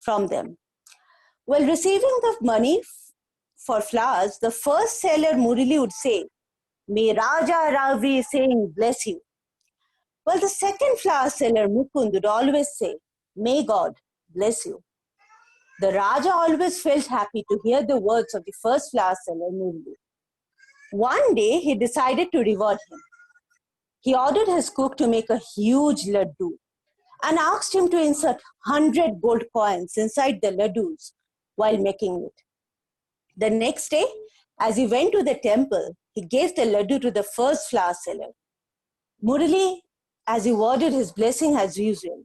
from them. While receiving the money for flowers, the first seller Murali would say, "May Raja Ravi Singh bless you." While the second flower seller Mukund would always say, "May God bless you." The Raja always felt happy to hear the words of the first flower seller Murali. One day he decided to reward him. He ordered his cook to make a huge laddu and asked him to insert 100 gold coins inside the laddus while making it. The next day, as he went to the temple, he gave the laddu to the first flower seller. Murali, as he worded his blessing as usual.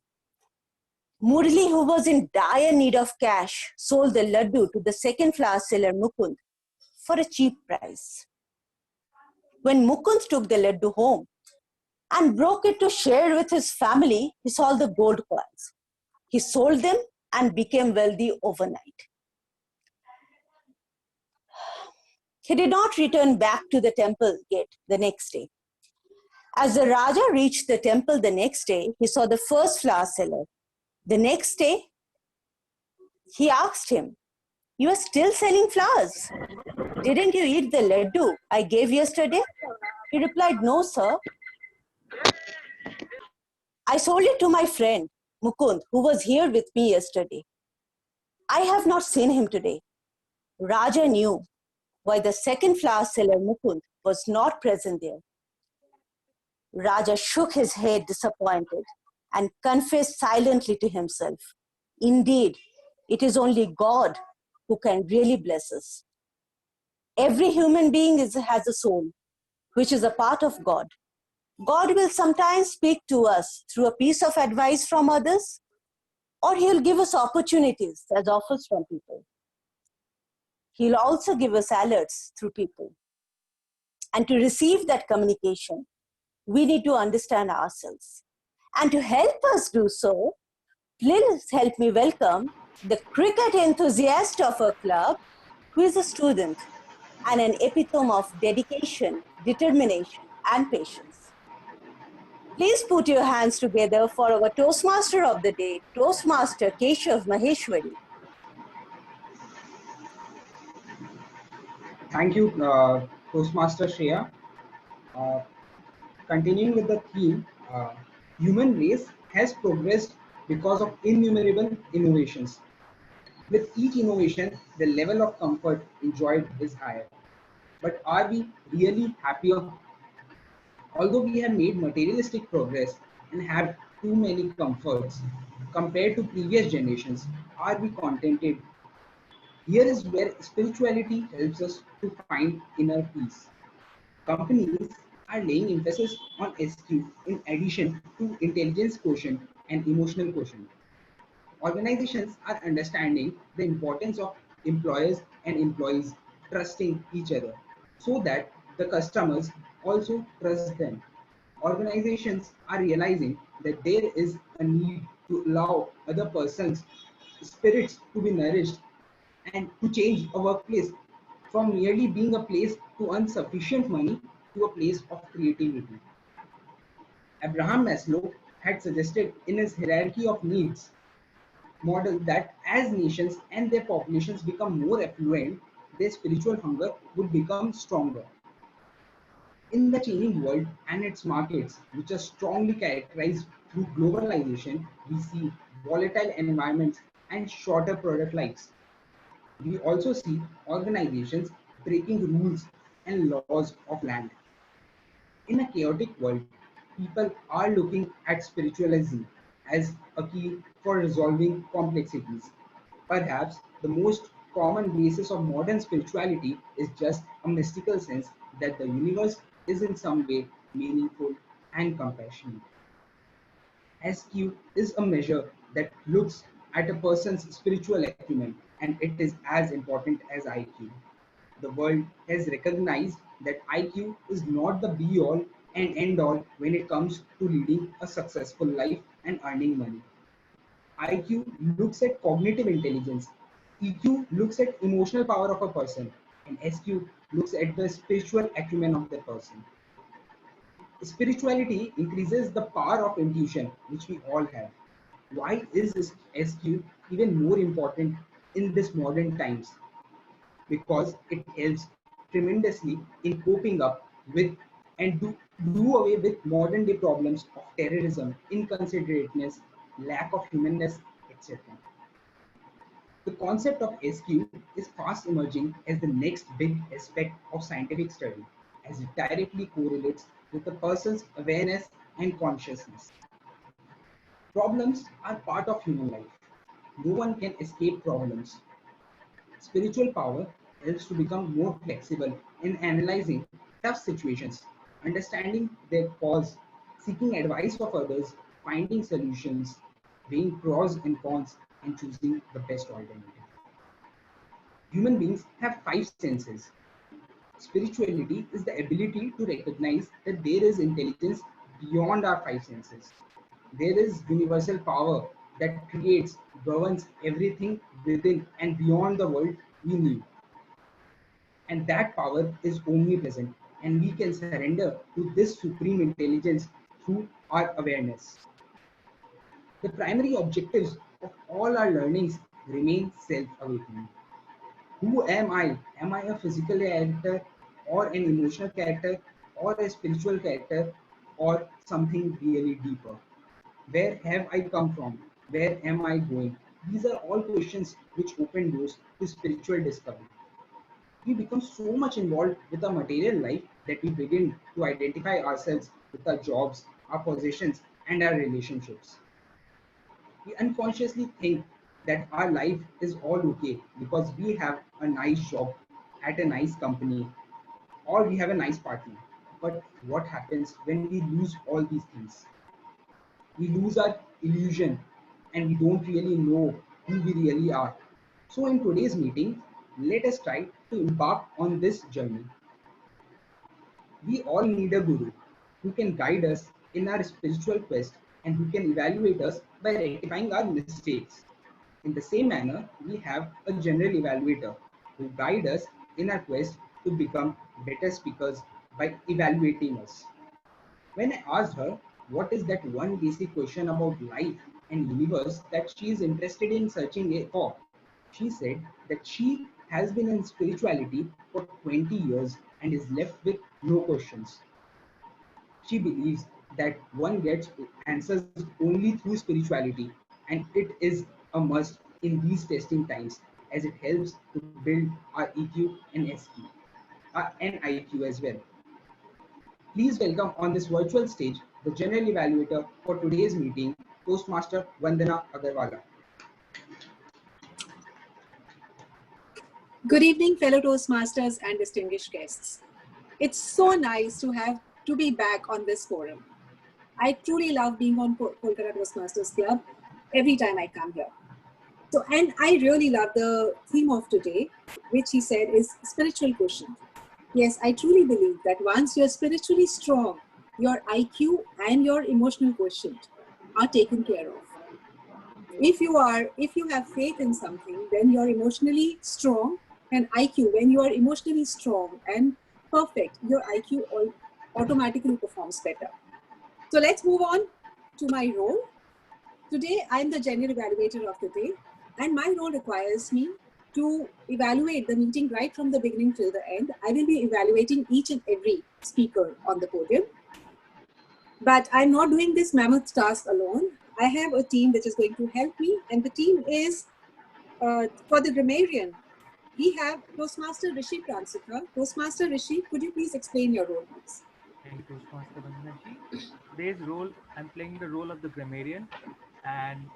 Murali, who was in dire need of cash, sold the laddu to the second flower seller Mukund for a cheap price. When Mukund took the laddu home and broke it to share with his family, he saw the gold coins. He sold them and became wealthy overnight. He did not return back to the temple gate the next day. As the Raja reached the temple the next day, he saw the first flower seller. The next day, he asked him, "You are still selling flowers? Didn't you eat the laddu I gave yesterday?" He replied, "No, sir. I sold it to my friend, Mukund, who was here with me yesterday. I have not seen him today." Raja knew why the second flower seller, Mukund, was not present there. Raja shook his head disappointed and confessed silently to himself, "Indeed, it is only God who can really bless us." Every human being has a soul, which is a part of God. God will sometimes speak to us through a piece of advice from others, or He'll give us opportunities as offers from people. He'll also give us alerts through people. And to receive that communication, we need to understand ourselves. And to help us do so, please help me welcome the cricket enthusiast of our club, who is a student and an epitome of dedication, determination, and patience. Please put your hands together for our Toastmaster of the day, Toastmaster Keshav Maheshwari. Thank you, Toastmaster Shreya. Uh, Continuing with the theme, human race has progressed because of innumerable innovations. With each innovation, the level of comfort enjoyed is higher. But are we really happier? Although we have made materialistic progress and have too many comforts compared to previous generations, are we contented? Here is where spirituality helps us to find inner peace. Companies are laying emphasis on SQ in addition to intelligence quotient and emotional quotient. Organizations are understanding the importance of employers and employees trusting each other so that the customers also trust them. Organizations are realizing that there is a need to allow other persons' spirits to be nourished and to change a workplace from merely being a place to earn sufficient money to a place of creativity. Abraham Maslow had suggested in his hierarchy of needs model that as nations and their populations become more affluent, their spiritual hunger would become stronger. In the changing world and its markets, which are strongly characterized through globalization, we see volatile environments and shorter product lives. We also see organizations breaking rules and laws of land. In a chaotic world, people are looking at spiritualism as a key for resolving complexities. Perhaps the most common basis of modern spirituality is just a mystical sense that the universe is in some way meaningful and compassionate. SQ is a measure that looks at a person's spiritual acumen, and it is as important as IQ. The world has recognized that IQ is not the be all and end all when it comes to leading a successful life and earning money. IQ looks at cognitive intelligence, EQ looks at emotional power of a person, and SQ looks at the spiritual acumen of the person. Spirituality increases the power of intuition, which we all have. Why is SQ even more important in this modern times because it helps tremendously in coping up with and do away with modern day problems of terrorism, inconsiderateness, lack of humanness, etc. The concept of SQ is fast emerging as the next big aspect of scientific study, as it directly correlates with a person's awareness and consciousness. Problems are part of human life. No one can escape problems. Spiritual power helps to become more flexible in analyzing tough situations, understanding their cause, seeking advice of others, finding solutions, weighing pros and cons, and choosing the best alternative. Human beings have five senses. Spirituality is the ability to recognize that there is intelligence beyond our five senses. There is universal power that creates, governs everything within and beyond the world we knew. And that power is omnipresent, and we can surrender to this supreme intelligence through our awareness. The primary objectives of all our learnings remain self awakening. Who am I? Am I a physical character or an emotional character or a spiritual character or something really deeper? Where have I come from? Where am I going? These are all questions which open doors to spiritual discovery. We become so much involved with our material life that we begin to identify ourselves with our jobs, our possessions, and our relationships. We unconsciously think that our life is all okay because we have a nice job at a nice company or we have a nice partner. But what happens when we lose all these things? We lose our illusion and we don't really know who we really are. So, in today's meeting, let us try to embark on this journey. We all need a guru who can guide us in our spiritual quest and who can evaluate us by rectifying our mistakes. In the same manner, we have a general evaluator who guide us in our quest to become better speakers by evaluating us. When I asked her what is that one basic question about life and universe that she is interested in searching for, she said that she has been in spirituality for 20 years and is left with no questions. She believes that one gets answers only through spirituality, and it is a must in these testing times as it helps to build our EQ and SQ, and IQ as well. Please welcome on this virtual stage the General Evaluator for today's meeting, Toastmaster Vandana Agarwala. Good evening, fellow Toastmasters and distinguished guests. It's so nice to be back on this forum. I truly love being on Kolkata Toastmasters Club every time I come here. So, and I really love the theme of today, which he said is spiritual quotient. Yes, I truly believe that once you're spiritually strong, your IQ and your emotional quotient are taken care of. If you have faith in something, then you're emotionally strong, and IQ, when you are emotionally strong and perfect, your IQ automatically performs better. So let's move on to my role. Today, I'm the general evaluator of the day, and my role requires me to evaluate the meeting right from the beginning till the end. I will be evaluating each and every speaker on the podium. But I'm not doing this mammoth task alone. I have a team which is going to help me, and the team is for the grammarian. We have Toastmaster Rishi Pransika. Toastmaster Rishi, could you please explain your role, please? Thank you, Toastmaster Vandana ji. Today's role, I'm playing the role of the grammarian, and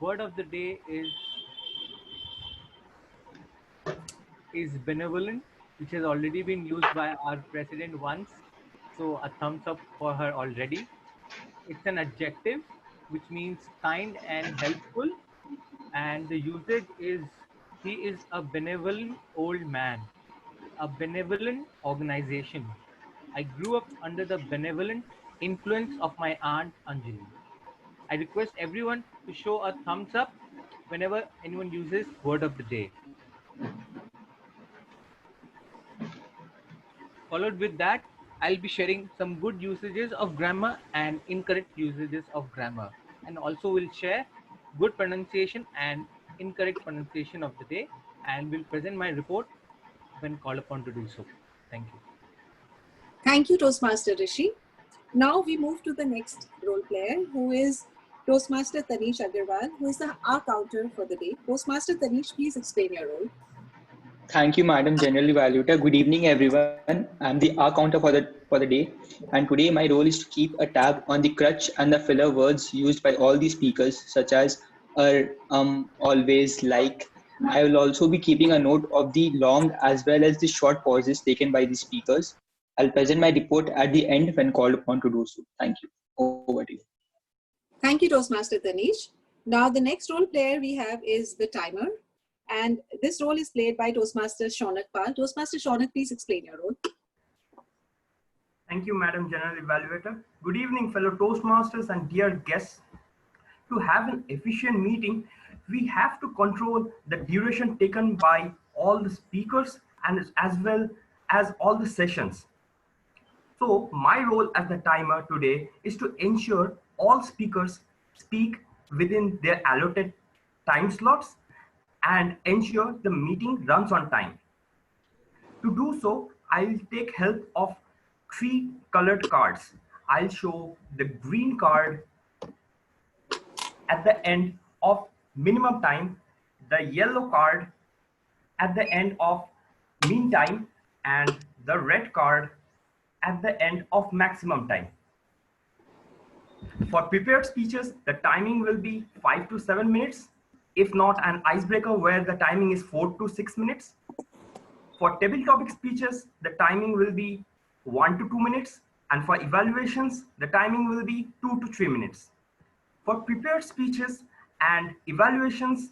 word of the day is benevolent, which has already been used by our president once. So a thumbs up for her already. It's an adjective, which means kind and helpful, and the usage is he is a benevolent old man, a benevolent organization. I grew up under the benevolent influence of my aunt Anjali. I request everyone to show a thumbs up whenever anyone uses word of the day. Followed with that, I'll be sharing some good usages of grammar and incorrect usages of grammar. And also will share good pronunciation and incorrect pronunciation of the day, and will present my report when called upon to do so. Thank you. Thank you, Toastmaster Rishi. Now we move to the next role player, who is Toastmaster Tanish Agarwal, who is the R counter for the day. Toastmaster Tanish, please explain your role. Thank you, Madam General Evaluator. Good evening, everyone. I'm the R counter for the day, and today my role is to keep a tab on the crutch and the filler words used by all the speakers, such as always, like. I will also be keeping a note of the long as well as the short pauses taken by the speakers. I'll present my report at the end when called upon to do so. Thank you. Over to you. Thank you, Toastmaster Tanish. Now the next role player we have is the timer. And this role is played by Toastmaster Shaunak Pal. Toastmaster Shaunak, please explain your role. Thank you, Madam General Evaluator. Good evening, fellow Toastmasters and dear guests. To have an efficient meeting, we have to control the duration taken by all the speakers and as well as all the sessions. So my role as the timer today is to ensure all speakers speak within their allotted time slots and ensure the meeting runs on time. To do so, I'll take help of three colored cards. I'll show the green card at the end of minimum time, the yellow card at the end of mean time, and the red card at the end of maximum time. For prepared speeches, the timing will be 5 to 7 minutes, if not an icebreaker where the timing is 4 to 6 minutes. For table topic speeches, the timing will be 1 to 2 minutes, and for evaluations, the timing will be 2 to 3 minutes. For prepared speeches and evaluations,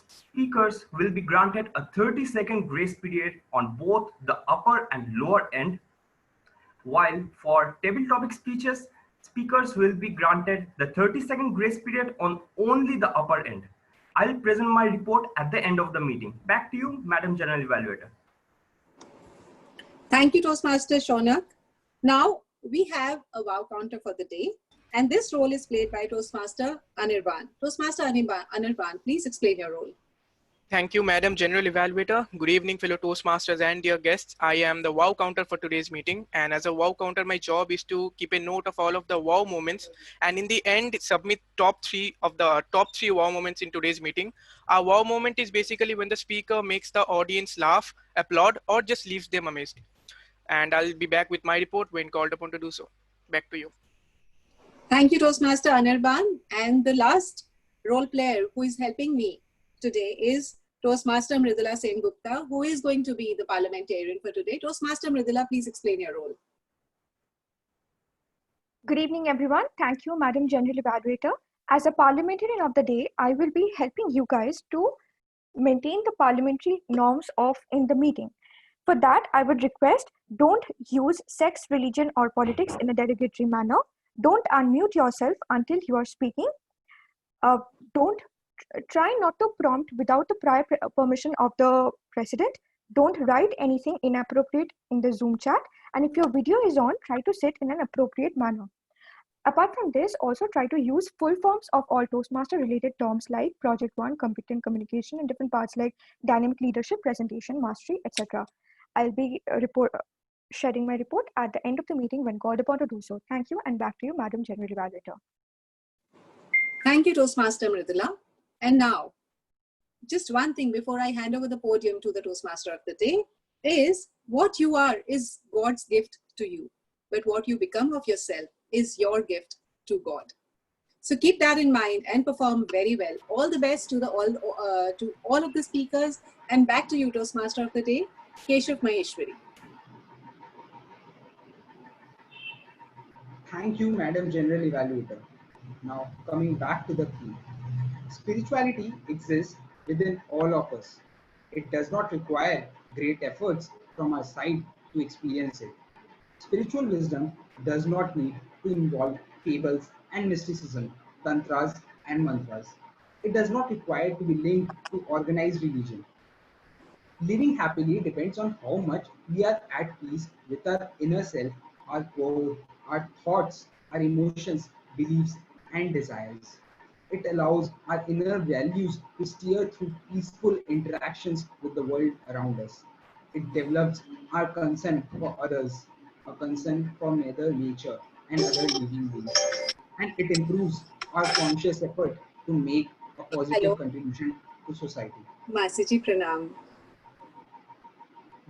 speakers will be granted a 30-second grace period on both the upper and lower end, while for table topic speeches, speakers will be granted the 30-second grace period on only the upper end. I'll present my report at the end of the meeting. Back to you, Madam General Evaluator. Thank you, Toastmaster Shaunak. Now we have a wow counter for the day, and this role is played by Toastmaster Anirban. Toastmaster Anirban, please explain your role. Thank you, Madam General Evaluator. Good evening, fellow Toastmasters and dear guests. I am the wow counter for today's meeting. And as a wow counter, my job is to keep a note of all of the wow moments. And in the end, submit top three wow moments in today's meeting. Our wow moment is basically when the speaker makes the audience laugh, applaud, or just leaves them amazed. And I'll be back with my report when called upon to do so. Back to you. Thank you, Toastmaster Anirban. And the last role player who is helping me today is Toastmaster Mridula Sengupta, who is going to be the parliamentarian for today. Toastmaster Mridula, please explain your role. Good evening, everyone. Thank you, Madam General Evaluator. As a parliamentarian of the day, I will be helping you guys to maintain the parliamentary norms in the meeting. For that, I would request, don't use sex, religion, or politics in a derogatory manner. Don't unmute yourself until you are speaking. Don't try not to prompt without the prior permission of the president. Don't write anything inappropriate in the Zoom chat. And if your video is on, try to sit in an appropriate manner. Apart from this, also try to use full forms of all Toastmaster related terms like Project One, competent communication, and different parts like dynamic leadership, presentation, mastery, etc. I'll be sharing my report at the end of the meeting when called upon to do so. Thank you, and back to you, Madam General Evaluator. Thank you, Toastmaster Mridula. And now, just one thing before I hand over the podium to the Toastmaster of the day is what you are is God's gift to you, but what you become of yourself is your gift to God. So keep that in mind and perform very well. All the best to all of the speakers, and back to you, Toastmaster of the day, Keshav Maheshwari. Thank you, Madam General Evaluator. Now, coming back to the theme. Spirituality exists within all of us. It does not require great efforts from our side to experience it. Spiritual wisdom does not need to involve fables and mysticism, tantras and mantras. It does not require to be linked to organized religion. Living happily depends on how much we are at peace with our inner self, our core, our thoughts, our emotions, beliefs, and desires. It allows our inner values to steer through peaceful interactions with the world around us. It develops our concern for others, a concern for Mother Nature and other living beings. And it improves our conscious effort to make a Hello, positive contribution to society. Masiji Pranam.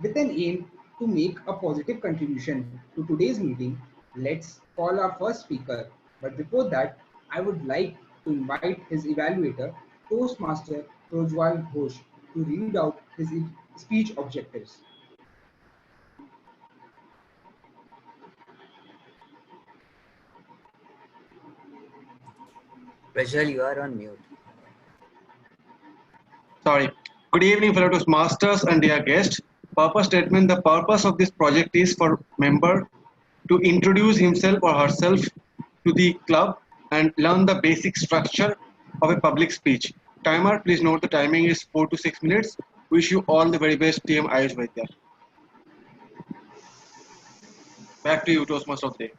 With an aim to make a positive contribution to today's meeting, let's call our first speaker. But before that, I would like to invite his evaluator, Toastmaster Projwal Ghosh, to read out his speech objectives. Prajwal, you are on mute. Sorry. Good evening, fellow Toastmasters and dear guests. Purpose statement. The purpose of this project is for member to introduce himself or herself to the club and learn the basic structure of a public speech. Timer, please note the timing is 4 to 6 minutes. Wish you all the very best, team Ayush Vaidya. Back to you, Toastmaster of the day.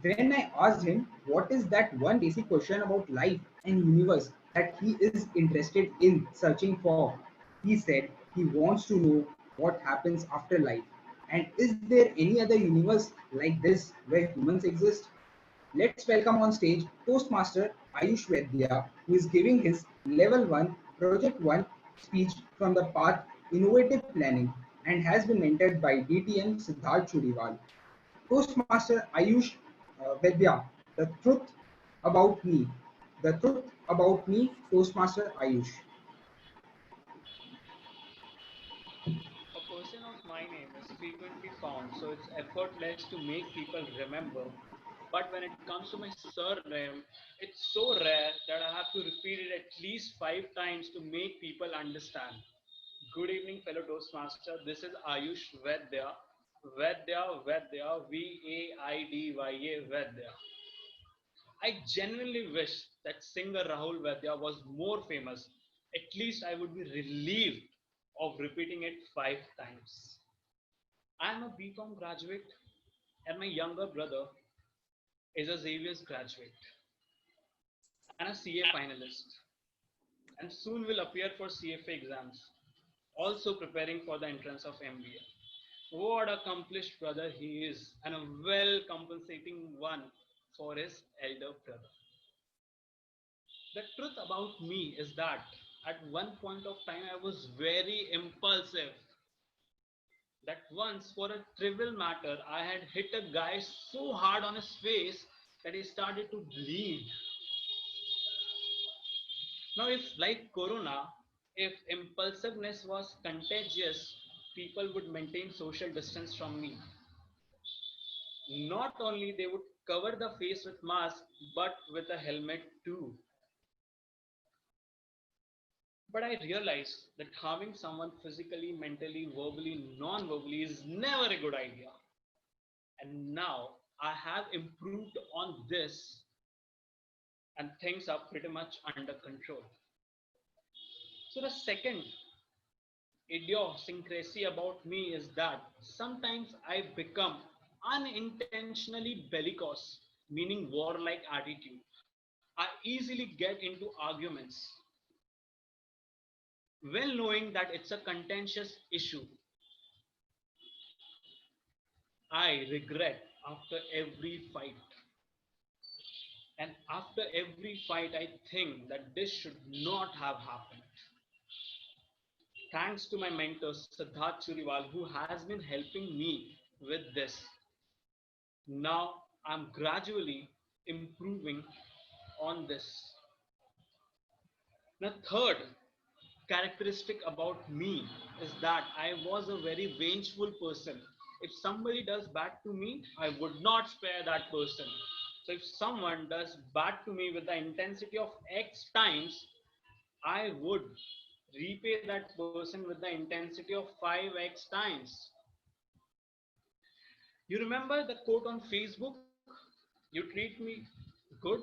When I asked him what is that one basic question about life and universe that he is interested in searching for, he said he wants to know what happens after life. And is there any other universe like this where humans exist? Let's welcome on stage Toastmaster Ayush Vedya, who is giving his Level 1 Project 1 speech from the path Innovative Planning and has been mentored by DTM Siddharth Churiwal. Toastmaster Ayush Vedya, the truth about me. The truth about me, Toastmaster Ayush. A person of my name is frequently found, so it's effortless to make people remember. But when it comes to my surname, it's so rare that I have to repeat it at least 5 times to make people understand. Good evening, fellow Toastmaster. This is Ayush Vedya. Vedya, Vaidya, Vedya. I genuinely wish that singer Rahul Vedya was more famous. At least I would be relieved of repeating it 5 times. I am a BCom graduate, and my younger brother is a Xavier's graduate and a CA finalist, and soon will appear for CFA exams, also preparing for the entrance of MBA. What accomplished brother he is, and a well compensating one for his elder brother. The truth about me is that at one point of time I was very impulsive. That once, for a trivial matter, I had hit a guy so hard on his face that he started to bleed. Now, if like Corona, if impulsiveness was contagious, people would maintain social distance from me. Not only they would cover the face with mask, but with a helmet too. But I realized that harming someone physically, mentally, verbally, non-verbally is never a good idea. And now I have improved on this, and things are pretty much under control. So the second idiosyncrasy about me is that sometimes I become unintentionally bellicose, meaning warlike attitude. I easily get into arguments, well knowing that it's a contentious issue. I regret after every fight. And after every fight, I think that this should not have happened. Thanks to my mentor, Siddharth Churiwal, who has been helping me with this. Now I'm gradually improving on this. The third characteristic about me is that I was a very vengeful person. If somebody does bad to me, I would not spare that person. So if someone does bad to me with the intensity of X times, I would repay that person with the intensity of 5x times. You remember the quote on Facebook? You treat me good,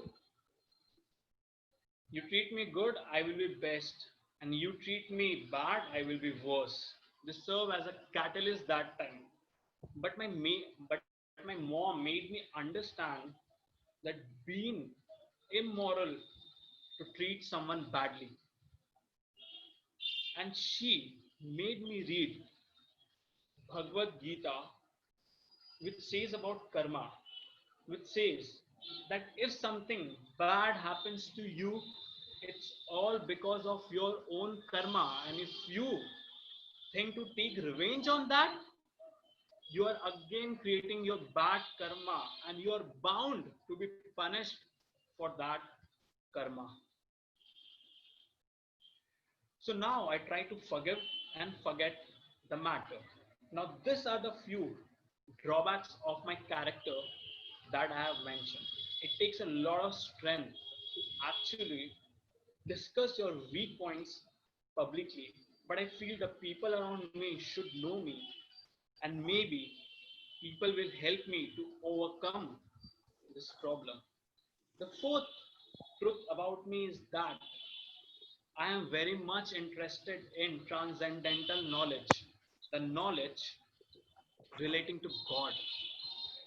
You treat me good, I will be best. And you treat me bad, I will be worse. This served as a catalyst that time. But my mom made me understand that being immoral to treat someone badly. And she made me read Bhagavad Gita, which says about karma, which says that if something bad happens to you, it's all because of your own karma. And if you think to take revenge on that, you are again creating your bad karma and you are bound to be punished for that karma. So now I try to forgive and forget the matter. Now, these are the few drawbacks of my character that I have mentioned. It takes a lot of strength actually discuss your weak points publicly, but I feel the people around me should know me and maybe people will help me to overcome this problem. The fourth truth about me is that I am very much interested in transcendental knowledge, the knowledge relating to God.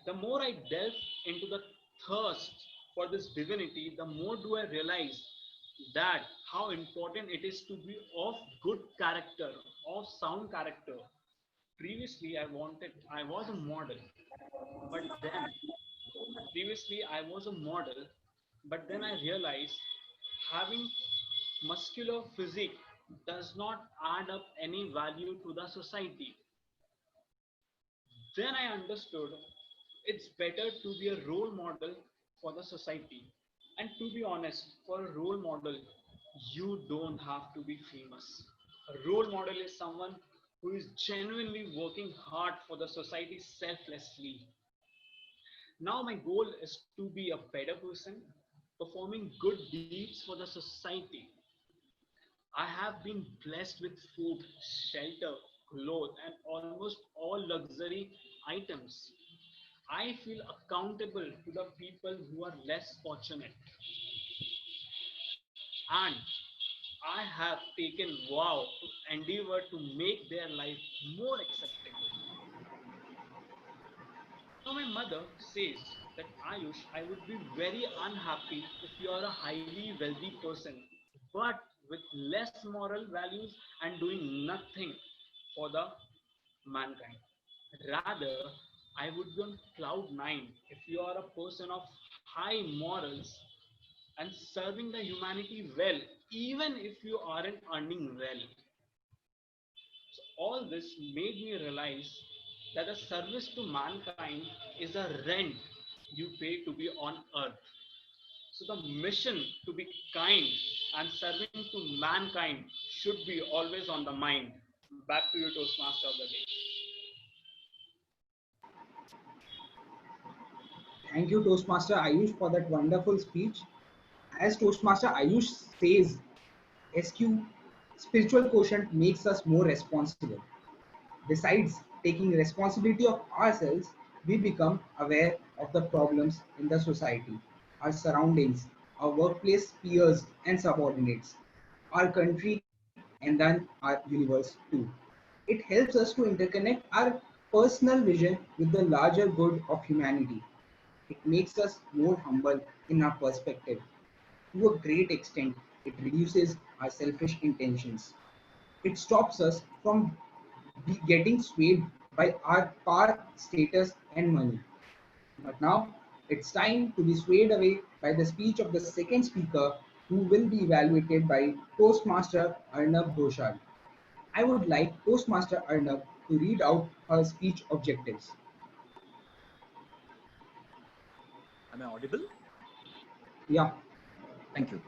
The more I delve into the thirst for this divinity, the more do I realize that how important it is to be of good character, of sound character. Previously, I was a model, but then, I was a model, but then I realized having muscular physique does not add up any value to the society. Then I understood it's better to be a role model for the society. And to be honest, for a role model, you don't have to be famous. A role model is someone who is genuinely working hard for the society selflessly. Now, my goal is to be a better person, performing good deeds for the society. I have been blessed with food, shelter, clothes, and almost all luxury items. I feel accountable to the people who are less fortunate. And I have taken vow to endeavor to make their life more acceptable. Now, my mother says that Ayush, I would be very unhappy if you are a highly wealthy person, but with less moral values and doing nothing for the mankind. Rather, I would be on cloud nine if you are a person of high morals and serving the humanity well, even if you aren't earning well. So all this made me realize that a service to mankind is a rent you pay to be on earth. So the mission to be kind and serving to mankind should be always on the mind. Back to you, Toastmaster of the day. Thank you, Toastmaster Ayush, for that wonderful speech. As Toastmaster Ayush says, SQ spiritual quotient makes us more responsible. Besides taking responsibility of ourselves, we become aware of the problems in the society, our surroundings, our workplace peers and subordinates, our country, and then our universe too. It helps us to interconnect our personal vision with the larger good of humanity. It makes us more humble in our perspective. To a great extent, it reduces our selfish intentions. It stops us from getting swayed by our power, status, and money. But now it's time to be swayed away by the speech of the second speaker, who will be evaluated by Toastmaster Arnab Ghoshal. I would like Toastmaster Arnab to read out her speech objectives. Am I audible? Yeah. Thank you.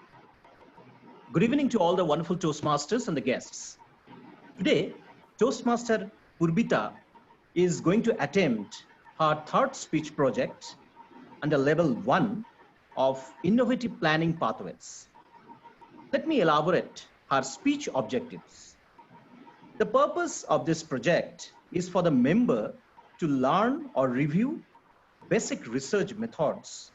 Good evening to all the wonderful Toastmasters and the guests. Today, Toastmaster Purbita is going to attempt her third speech project under level 1 of Innovative Planning Pathways. Let me elaborate her speech objectives. The purpose of this project is for the member to learn or review basic research methods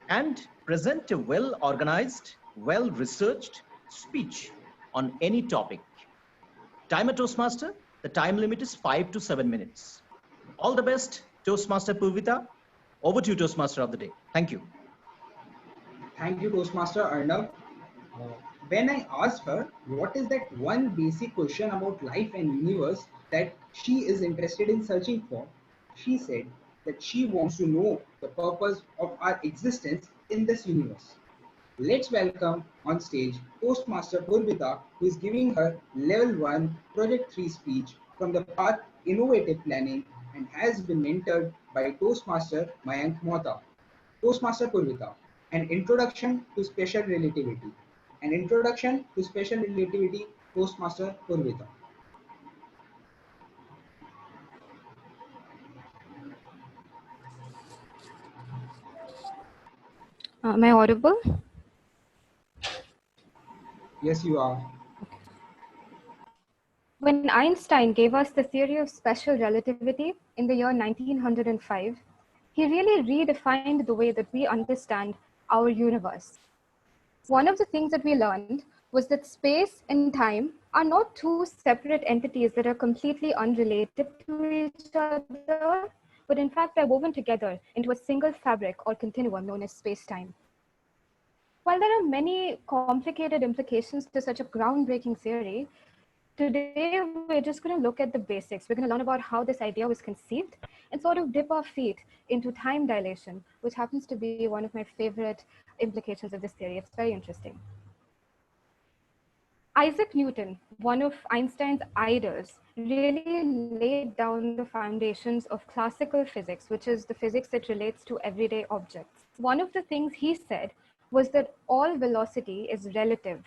and present a well-organized well-researched speech on any topic. Timer Toastmaster, the time limit is 5 to 7 minutes. All the best, Toastmaster Purvita. Over to you, Toastmaster of the day. Thank you. Thank you, Toastmaster Arnav. Uh, when I asked her what is that one basic question about life and universe that she is interested in searching for, she said that she wants to know the purpose of our existence in this universe. Let's welcome on stage Toastmaster Purvita, who is giving her Level 1 Project 3 speech from the Path Innovative Planning and has been mentored by Toastmaster Mayank Mohta. Toastmaster Purvita, an introduction to special relativity. An introduction to special relativity, Toastmaster Purvita. Am I audible? Yes, you are. When Einstein gave us the theory of special relativity in the year 1905, he really redefined the way that we understand our universe. One of the things that we learned was that space and time are not two separate entities that are completely unrelated to each other, but in fact they're woven together into a single fabric or continuum known as space-time. While there are many complicated implications to such a groundbreaking theory, today we're just going to look at the basics. We're going to learn about how this idea was conceived and sort of dip our feet into time dilation, which happens to be one of my favorite implications of this theory. It's very interesting. Isaac Newton, one of Einstein's idols, really laid down the foundations of classical physics, which is the physics that relates to everyday objects. One of the things he said was that all velocity is relative.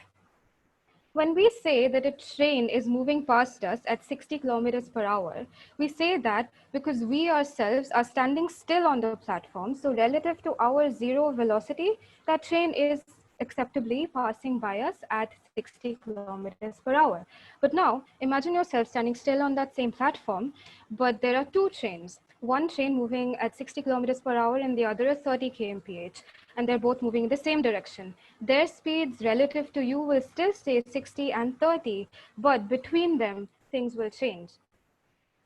When we say that a train is moving past us at 60 kilometers per hour, we say that because we ourselves are standing still on the platform. So relative to our zero velocity, that train is acceptably passing by us at 60 kilometers per hour. But now imagine yourself standing still on that same platform, but there are two trains. One train moving at 60 kilometers per hour and the other at 30 kmph, and they're both moving in the same direction. Their speeds relative to you will still stay 60 and 30, but between them, things will change.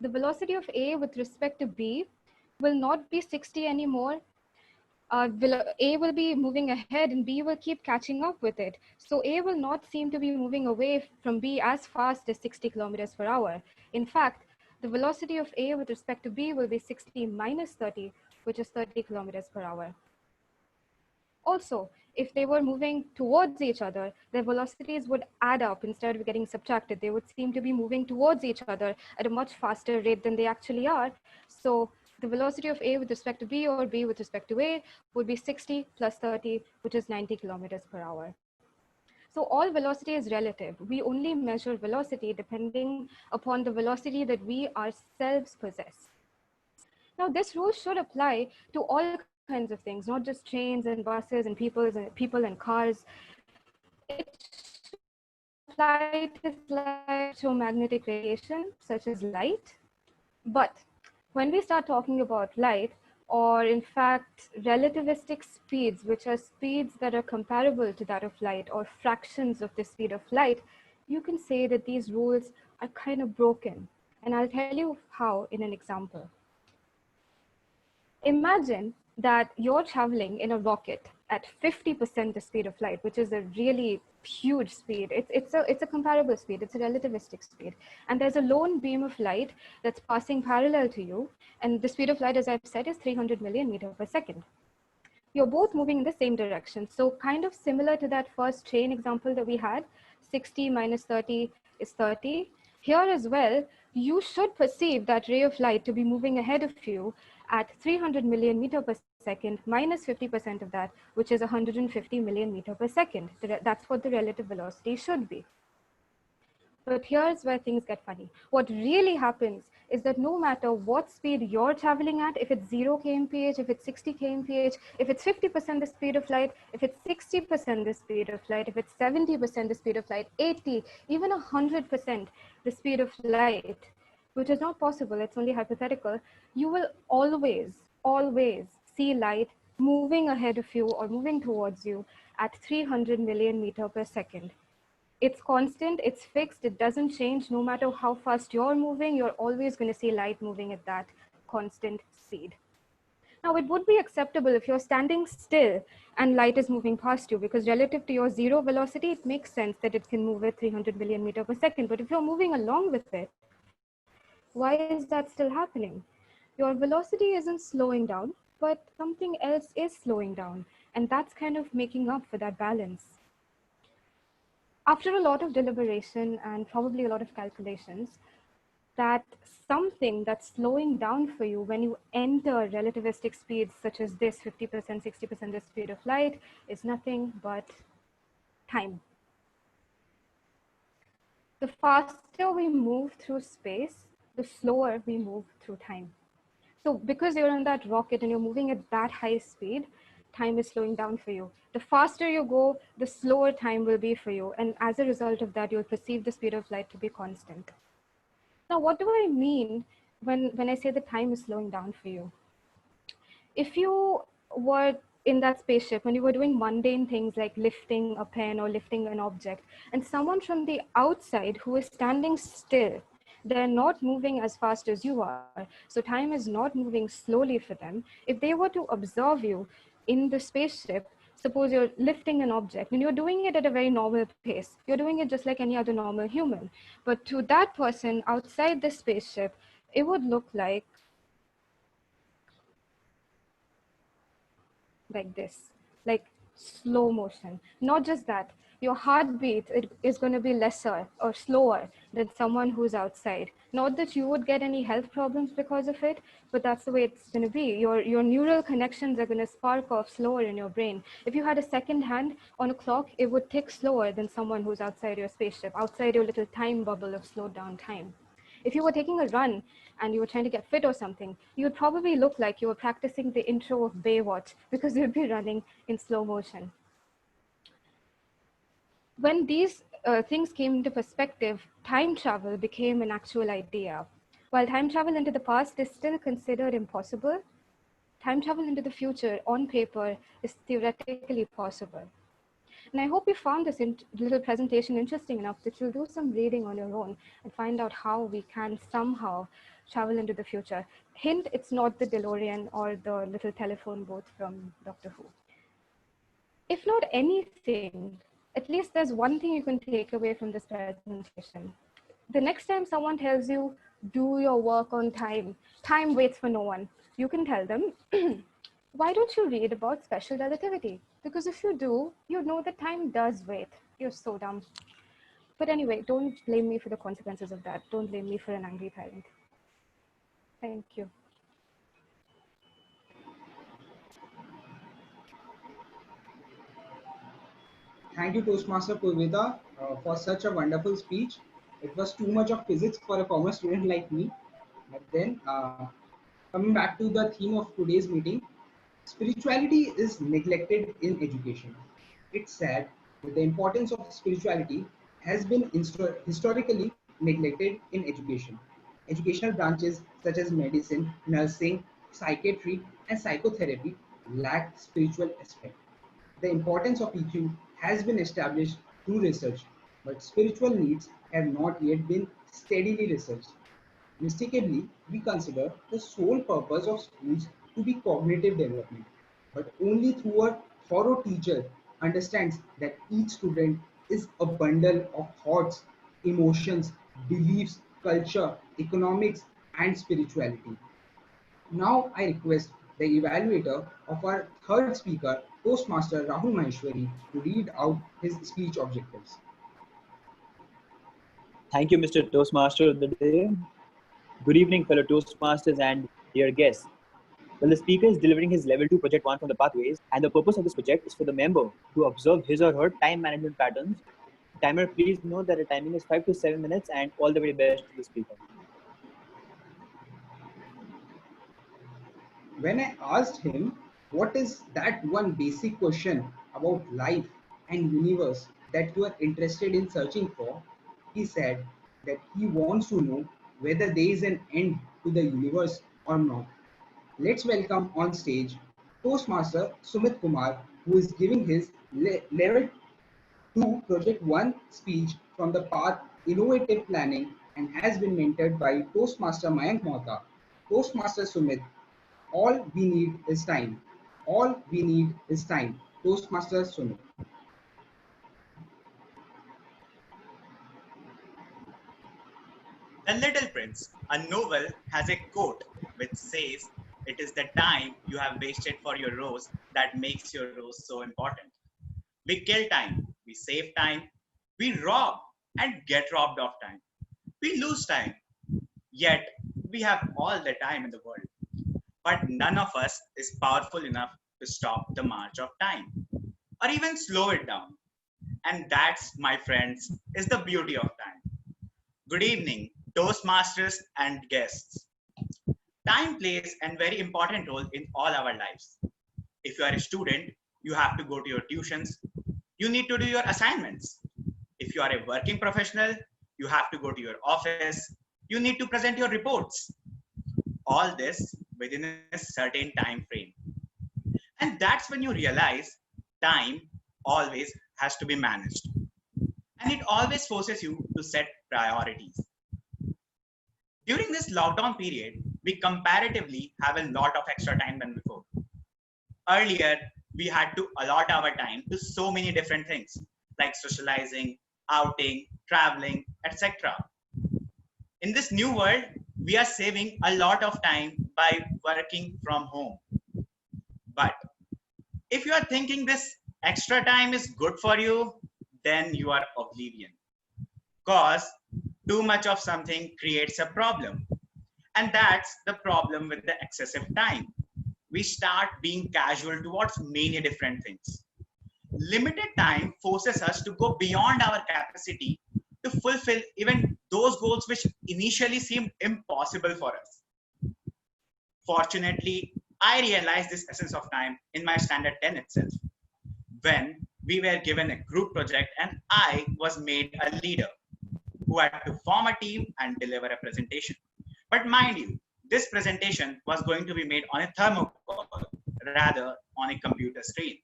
The velocity of A with respect to B will not be 60 anymore. A will be moving ahead and B will keep catching up with it. So A will not seem to be moving away from B as fast as 60 kilometers per hour. In fact, the velocity of A with respect to B will be 60 minus 30, which is 30 kilometers per hour. Also, if they were moving towards each other, their velocities would add up instead of getting subtracted. They would seem to be moving towards each other at a much faster rate than they actually are. So the velocity of A with respect to B or B with respect to A would be 60 plus 30, which is 90 kilometers per hour. So all velocity is relative. We only measure velocity depending upon the velocity that we ourselves possess. Now, this rule should apply to all kinds of things, not just trains and buses and people and cars. It should apply to electromagnetic radiation, such as light. But when we start talking about light, or in fact, relativistic speeds, which are speeds that are comparable to that of light or fractions of the speed of light, you can say that these rules are kind of broken. And I'll tell you how in an example. Imagine that you're traveling in a rocket at 50% the speed of light, which is a really huge speed. It's a comparable speed. It's a relativistic speed. And there's a lone beam of light that's passing parallel to you. And the speed of light, as I've said, is 300 million meters per second. You're both moving in the same direction. So kind of similar to that first train example that we had, 60 minus 30 is 30. Here as well, you should perceive that ray of light to be moving ahead of you at 300 million meter per second minus 50% of that, which is 150 million meter per second. That's what the relative velocity should be. But here's where things get funny. What really happens is that no matter what speed you're traveling at, if it's 0 kmph, if it's 60 kmph, if it's 50% the speed of light, if it's 60% the speed of light, if it's 70% the speed of light, 80, even 100% the speed of light, which is not possible, it's only hypothetical, you will always see light moving ahead of you or moving towards you at 300 million meter per second. It's constant, it's fixed, it doesn't change. No matter how fast you're moving, you're always going to see light moving at that constant speed. Now, it would be acceptable if you're standing still and light is moving past you, because relative to your zero velocity, it makes sense that it can move at 300 million meter per second. But if you're moving along with it, why is that still happening? Your velocity isn't slowing down, but something else is slowing down. And that's kind of making up for that balance. After a lot of deliberation and probably a lot of calculations, that something that's slowing down for you when you enter relativistic speeds such as this 50%, 60% the speed of light is nothing but time. The faster we move through space, the slower we move through time. So because you're in that rocket and you're moving at that high speed, time is slowing down for you. The faster you go, the slower time will be for you. And as a result of that, you'll perceive the speed of light to be constant. Now, what do I mean when I say the time is slowing down for you? If you were in that spaceship, when you were doing mundane things like lifting a pen or lifting an object, and someone from the outside who is standing still, they're not moving as fast as you are, so time is not moving slowly for them. If they were to observe you in the spaceship, suppose you're lifting an object and you're doing it at a very normal pace, you're doing it just like any other normal human, but to that person outside the spaceship, it would look like this, like slow motion. Not just that, your heartbeat is going to be lesser or slower than someone who's outside. Not that you would get any health problems because of it, but that's the way it's going to be. Your neural connections are going to spark off slower in your brain. If you had a second hand on a clock, it would tick slower than someone who's outside your spaceship, outside your little time bubble of slowed down time. If you were taking a run and you were trying to get fit or something, you would probably look like you were practicing the intro of Baywatch because you'd be running in slow motion. When these things came into perspective, time travel became an actual idea. While time travel into the past is still considered impossible, time travel into the future on paper is theoretically possible. And I hope you found this little presentation interesting enough that you'll do some reading on your own and find out how we can somehow travel into the future. Hint, it's not the DeLorean or the little telephone booth from Doctor Who. If not anything, at least there's one thing you can take away from this presentation. The next time someone tells you, do your work on time, time waits for no one, you can tell them, why don't you read about special relativity? Because if you do, you know that time does wait. You're so dumb. But anyway, don't blame me for the consequences of that. Don't blame me for an angry parent. Thank you. Thank you, Toastmaster Purvita, for such a wonderful speech. It was too much of physics for a commerce student like me. But then, coming back to the theme of today's meeting, spirituality is neglected in education. It's sad that the importance of spirituality has been historically neglected in education. Educational branches such as medicine, nursing, psychiatry, and psychotherapy lack spiritual aspect. The importance of EQ has been established through research, but spiritual needs have not yet been steadily researched. Mistakenly, we consider the sole purpose of schools to be cognitive development, but only through a thorough teacher understands that each student is a bundle of thoughts, emotions, beliefs, culture, economics, and spirituality. Now I request the evaluator of our third speaker, Toastmaster Rahul Maheshwari, to read out his speech objectives. Thank you, Mr. Toastmaster of the day. Good evening, fellow Toastmasters and dear guests. Well, the speaker is delivering his level 2 project 1 from the pathways, and the purpose of this project is for the member to observe his or her time management patterns. Timer, please note that the timing is 5 to 7 minutes, and all the very best to the speaker. When I asked him what is that one basic question about life and universe that you are interested in searching for, he said that he wants to know whether there is an end to the universe or not. Let's welcome on stage Toastmaster Sumit Kumar who is giving his level 2 Project 1 speech from the path Innovative Planning and has been mentored by Toastmaster Mayank Mohta, Toastmaster Sumit. All we need is time. All we need is time. Toastmaster Sumit. The Little Prince, a novel, has a quote which says, "It is the time you have wasted for your rose that makes your rose so important." We kill time, we save time, we rob and get robbed of time. We lose time, yet we have all the time in the world. But none of us is powerful enough to stop the march of time or even slow it down. And that's, my friends, is the beauty of time. Good evening, Toastmasters and guests. Time plays a very important role in all our lives. If you are a student, you have to go to your tuitions. You need to do your assignments. If you are a working professional, you have to go to your office. You need to present your reports. All this within a certain time frame. And that's when you realize time always has to be managed. And it always forces you to set priorities. During this lockdown period, we comparatively have a lot of extra time than before. Earlier, we had to allot our time to so many different things like socializing, outing, traveling, etc. In this new world, we are saving a lot of time by working from home. But if you are thinking this extra time is good for you, then you are oblivion. Because too much of something creates a problem. And that's the problem with the excessive time. We start being casual towards many different things. Limited time forces us to go beyond our capacity to fulfill even those goals which initially seemed impossible for us. Fortunately, I realized this essence of time in my standard 10 itself, when we were given a group project and I was made a leader who had to form a team and deliver a presentation. But mind you, this presentation was going to be made on a thermocol rather on a computer screen.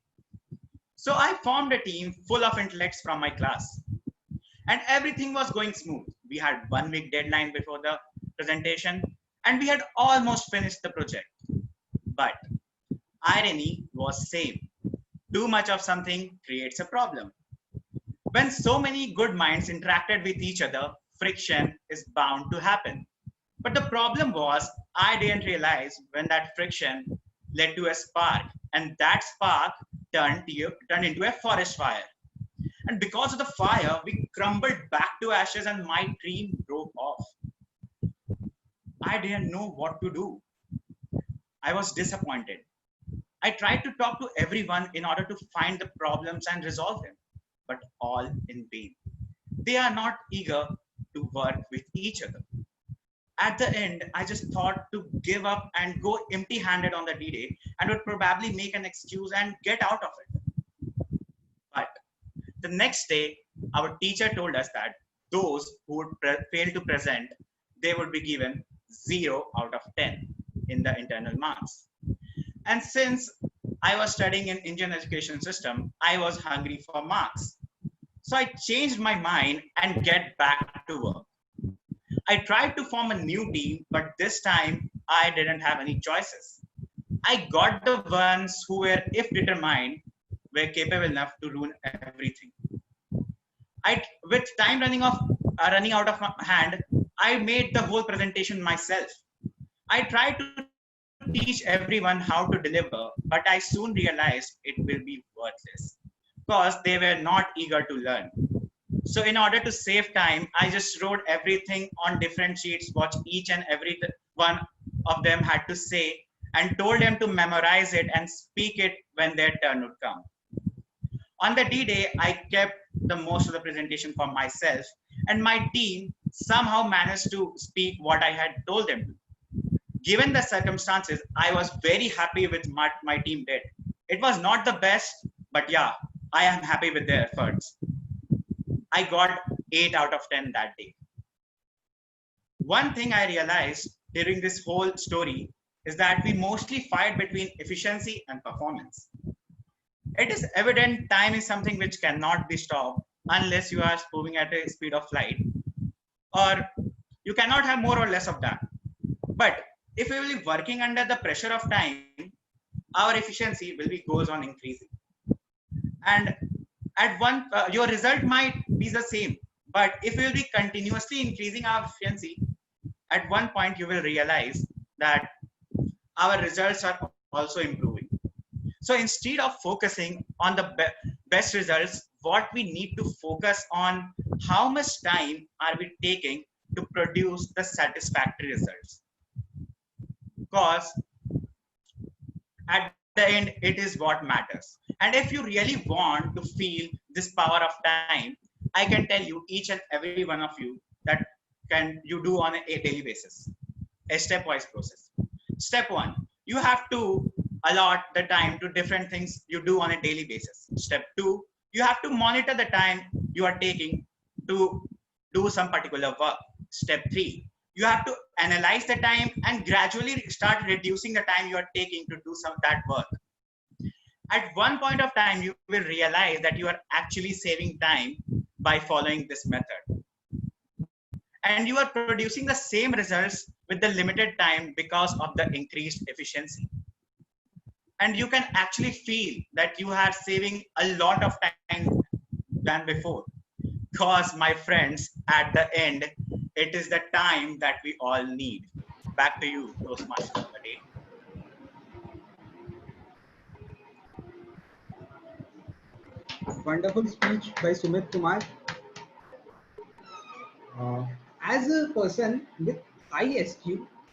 So I formed a team full of intellects from my class and everything was going smooth. We had 1 week deadline before the presentation and we had almost finished the project. But irony was same. Too much of something creates a problem. When so many good minds interacted with each other, friction is bound to happen. But the problem was, I didn't realize when that friction led to a spark, and that spark turned into a forest fire. And because of the fire, we crumbled back to ashes and my dream broke off. I didn't know what to do. I was disappointed. I tried to talk to everyone in order to find the problems and resolve them, but all in vain. They are not eager to work with each other. At the end, I just thought to give up and go empty-handed on the D-Day and would probably make an excuse and get out of it. But the next day, our teacher told us that those who would fail to present, they would be given 0 out of 10 in the internal marks. And since I was studying in Indian education system, I was hungry for marks. So I changed my mind and get back to work. I tried to form a new team, but this time I didn't have any choices. I got the ones who were, if determined, were capable enough to ruin everything. With time running out of my hand, I made the whole presentation myself. I tried to teach everyone how to deliver, but I soon realized it will be worthless because they were not eager to learn. So in order to save time, I just wrote everything on different sheets, what each and every one of them had to say, and told them to memorize it and speak it when their turn would come. On the D-Day, I kept the most of the presentation for myself, and my team somehow managed to speak what I had told them to. Given the circumstances, I was very happy with what my team did. It was not the best, but yeah, I am happy with their efforts. I got 8 out of 10 that day. One thing I realized during this whole story is that we mostly fight between efficiency and performance. It is evident time is something which cannot be stopped unless you are moving at a speed of light, or you cannot have more or less of that. But if we will be working under the pressure of time, our efficiency will be goes on increasing. And at one, your result might be the same, but if we will be continuously increasing our efficiency, at one point you will realize that our results are also improving. So instead of focusing on the best results, what we need to focus on how much time are we taking to produce the satisfactory results. Because at the end, it is what matters. And if you really want to feel this power of time, I can tell you each and every one of you that can you do on a daily basis, a stepwise process. Step one, you have to allot the time to different things you do on a daily basis. Step two, you have to monitor the time you are taking to do some particular work. Step three, you have to analyze the time and gradually start reducing the time you are taking to do some that work. At one point of time, you will realize that you are actually saving time by following this method. And you are producing the same results with the limited time because of the increased efficiency. And you can actually feel that you are saving a lot of time than before. Because, my friends, at the end, it is the time that we all need. Back to you, Toastmasters of the day. Wonderful speech by Sumit Kumar. Uh, as a person with high SQ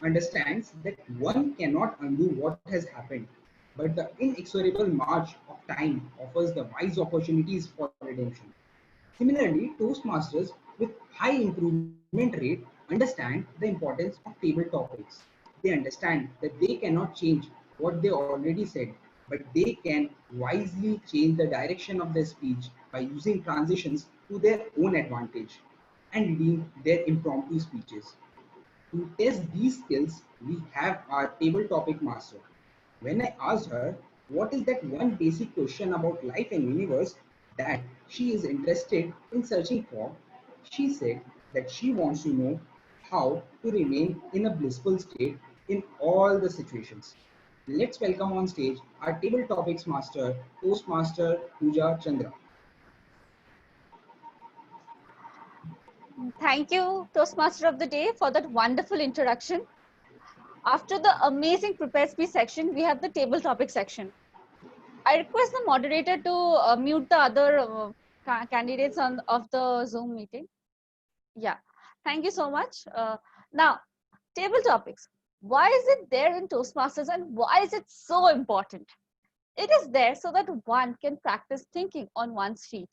understands that one cannot undo what has happened, but the inexorable march of time offers the wise opportunities for redemption. Similarly, Toastmasters with high improvement rate understand the importance of table topics. They understand that they cannot change what they already said, but they can wisely change the direction of their speech by using transitions to their own advantage and leading their impromptu speeches. To test these skills, we have our table topic master. When I asked her what is that one basic question about life and universe that she is interested in searching for, she said that she wants to know how to remain in a blissful state in all the situations. Let's welcome on stage our table topics master, Toastmaster Pooja Chandra. Thank you, Toastmaster of the Day, for that wonderful introduction. After the amazing prepared speech section, we have the table topic section. I request the moderator to mute the other candidates of the Zoom meeting. Yeah, thank you so much. Now, table topics. Why is it there in Toastmasters and why is it so important? It is there so that one can practice thinking on one's feet.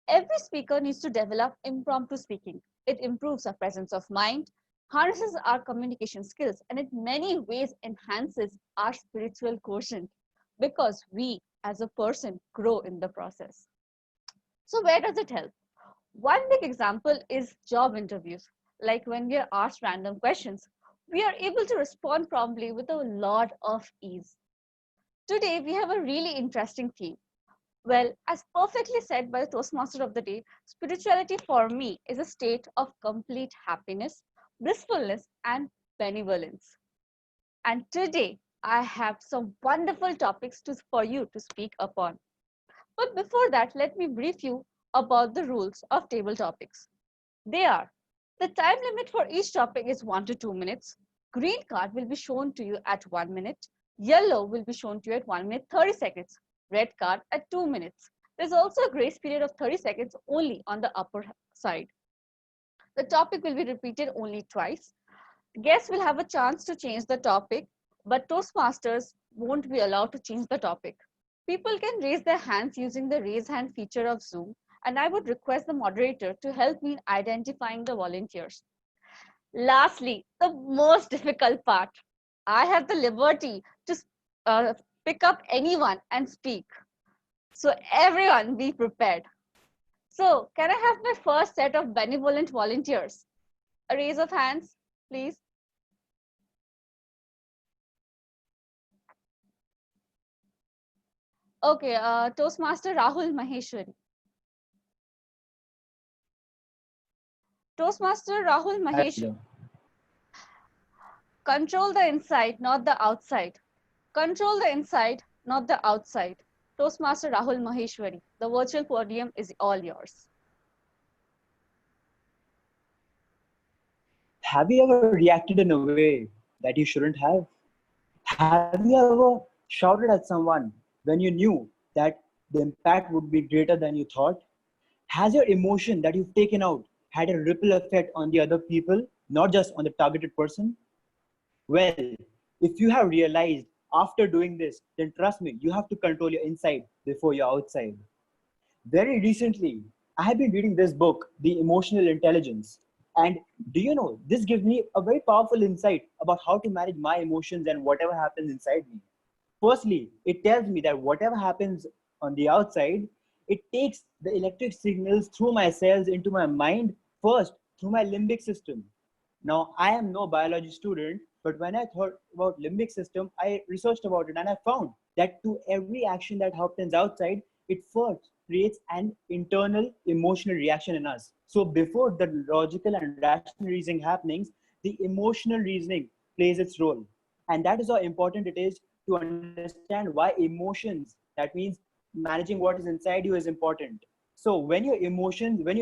Every speaker needs to develop impromptu speaking. It improves our presence of mind, harnesses our communication skills, and in many ways enhances our spiritual quotient because we as a person grow in the process. So where does it help? One big example is job interviews. Like when we are asked random questions, we are able to respond promptly with a lot of ease. Today, we have a really interesting theme. Well, as perfectly said by the Toastmaster of the Day, spirituality for me is a state of complete happiness, blissfulness, and benevolence. And today, I have some wonderful topics for you to speak upon. But before that, let me brief you about the rules of table topics. They are: the time limit for each topic is 1 to 2 minutes. Green card will be shown to you at 1 minute. Yellow will be shown to you at 1 minute 30 seconds. Red card at 2 minutes. There's also a grace period of 30 seconds only on the upper side. The topic will be repeated only twice. Guests will have a chance to change the topic, but Toastmasters won't be allowed to change the topic. People can raise their hands using the raise hand feature of Zoom, and I would request the moderator to help me in identifying the volunteers. Lastly, the most difficult part. I have the liberty to pick up anyone and speak. So everyone be prepared. So can I have my first set of benevolent volunteers? A raise of hands, please. Okay, Toastmaster Rahul Maheshwari. Toastmaster Rahul Maheshwari. Control the inside, not the outside. Control the inside, not the outside. Toastmaster Rahul Maheshwari, the virtual podium is all yours. Have you ever reacted in a way that you shouldn't have? Have you ever shouted at someone when you knew that the impact would be greater than you thought? Has your emotion that you've taken out had a ripple effect on the other people, not just on the targeted person? Well, if you have realized after doing this, then trust me, you have to control your inside before your outside. Very recently, I have been reading this book, The Emotional Intelligence. And do you know, this gives me a very powerful insight about how to manage my emotions and whatever happens inside me. Firstly, it tells me that whatever happens on the outside, it takes the electric signals through my cells into my mind first through my limbic system. Now, I am no biology student, but when I thought about limbic system, I researched about it and I found that to every action that happens outside, it first creates an internal emotional reaction in us. So before the logical and rational reasoning happenings, the emotional reasoning plays its role. And that is how important it is to understand why emotions, that means managing what is inside you, is important. So when you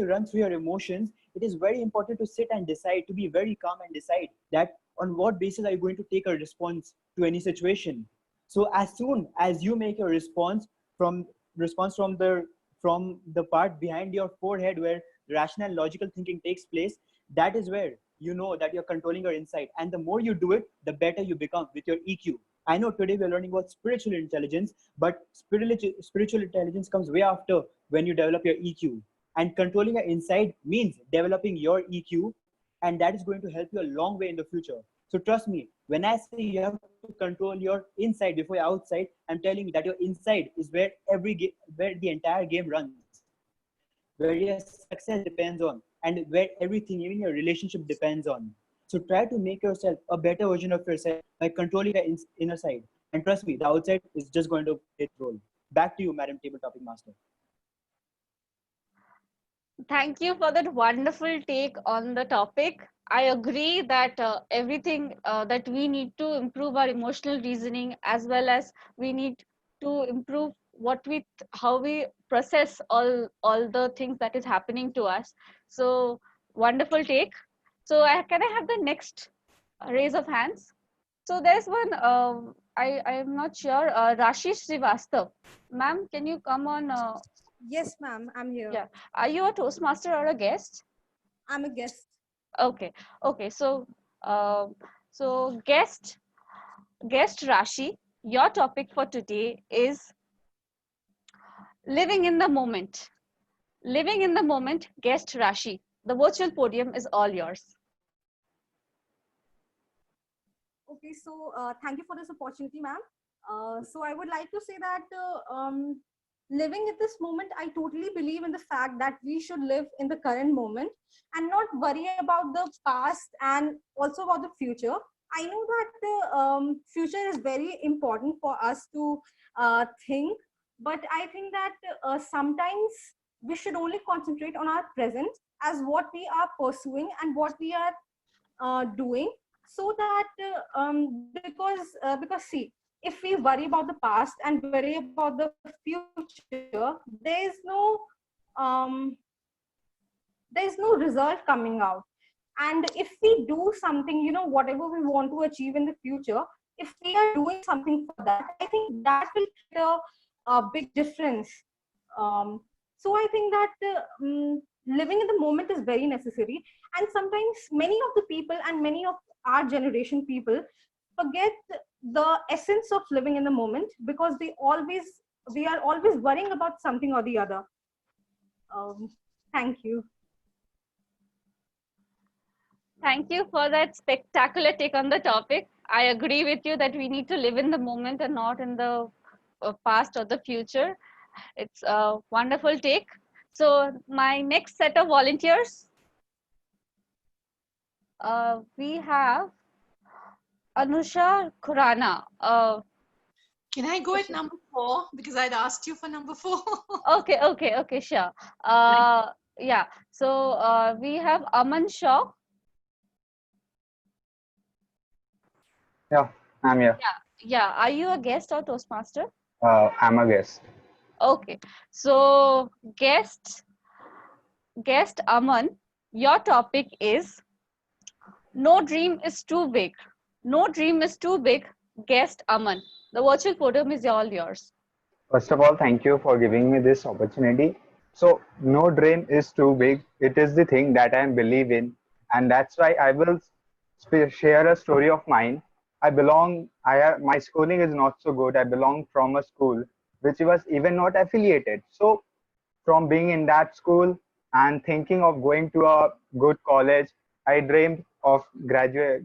run through your emotions, it is very important to sit and decide, to be very calm and decide that on what basis are you going to take a response to any situation. So as soon as you make your from response from the part behind your forehead where rational logical thinking takes place, that is where you know that you're controlling your insight. And the more you do it, the better you become with your EQ. I know today we're learning about spiritual intelligence, but spiritual intelligence comes way after when you develop your EQ. And controlling your inside means developing your EQ, and that is going to help you a long way in the future. So trust me, when I say you have to control your inside before your outside, I'm telling you that your inside is where where the entire game runs, where your success depends on, and where everything, even your relationship, depends on. So try to make yourself a better version of yourself by controlling your inner side. And trust me, the outside is just going to play its role. Back to you, Madam Table Topic Master. Thank you for that wonderful take on the topic. I agree that everything that we need to improve our emotional reasoning, as well as we need to improve how we process all the things that is happening to us. So wonderful take. So can I have the next raise of hands? So there's one. I am not sure. Rashi Srivastav, ma'am, can you come on? Yes, ma'am, I'm here. Yeah. Are you a Toastmaster or a guest? I'm a guest. Okay. Okay. Uh, so guest Rashi, your topic for today is living in the moment. Living in the moment, guest Rashi. The virtual podium is all yours. Okay, so thank you for this opportunity, ma'am. So I would like to say that living at this moment, I totally believe in the fact that we should live in the current moment and not worry about the past and also about the future. I know that the future is very important for us to think, but I think that sometimes we should only concentrate on our present as what we are pursuing and what we are doing, so that because see, if we worry about the past and worry about the future, um, there is no result coming out. And if we do something, you know, whatever we want to achieve in the future, if we are doing something for that, I think that will create a big difference. So I think that living in the moment is very necessary. And sometimes many of the people and many of our generation people forget the essence of living in the moment, because we are always worrying about something or the other. Thank you. Thank you for that spectacular take on the topic. I agree with you that we need to live in the moment and not in the past or the future. It's a wonderful take. So my next set of volunteers, we have Anusha Khurana. Can I go at number 4? Because I'd asked you for number 4. Okay, sure. Yeah. So we have Aman Shaw. Yeah, I'm here. Yeah. Are you a guest or Toastmaster? I'm a guest. Okay. So guest Aman, your topic is no dream is too big. No dream is too big. Guest Aman. The virtual podium is all yours. First of all, thank you for giving me this opportunity. So, no dream is too big. It is the thing that I believe in, and that's why I will share a story of mine. My schooling is not so good. I belong from a school which was even not affiliated. So, from being in that school and thinking of going to a good college, I dreamed of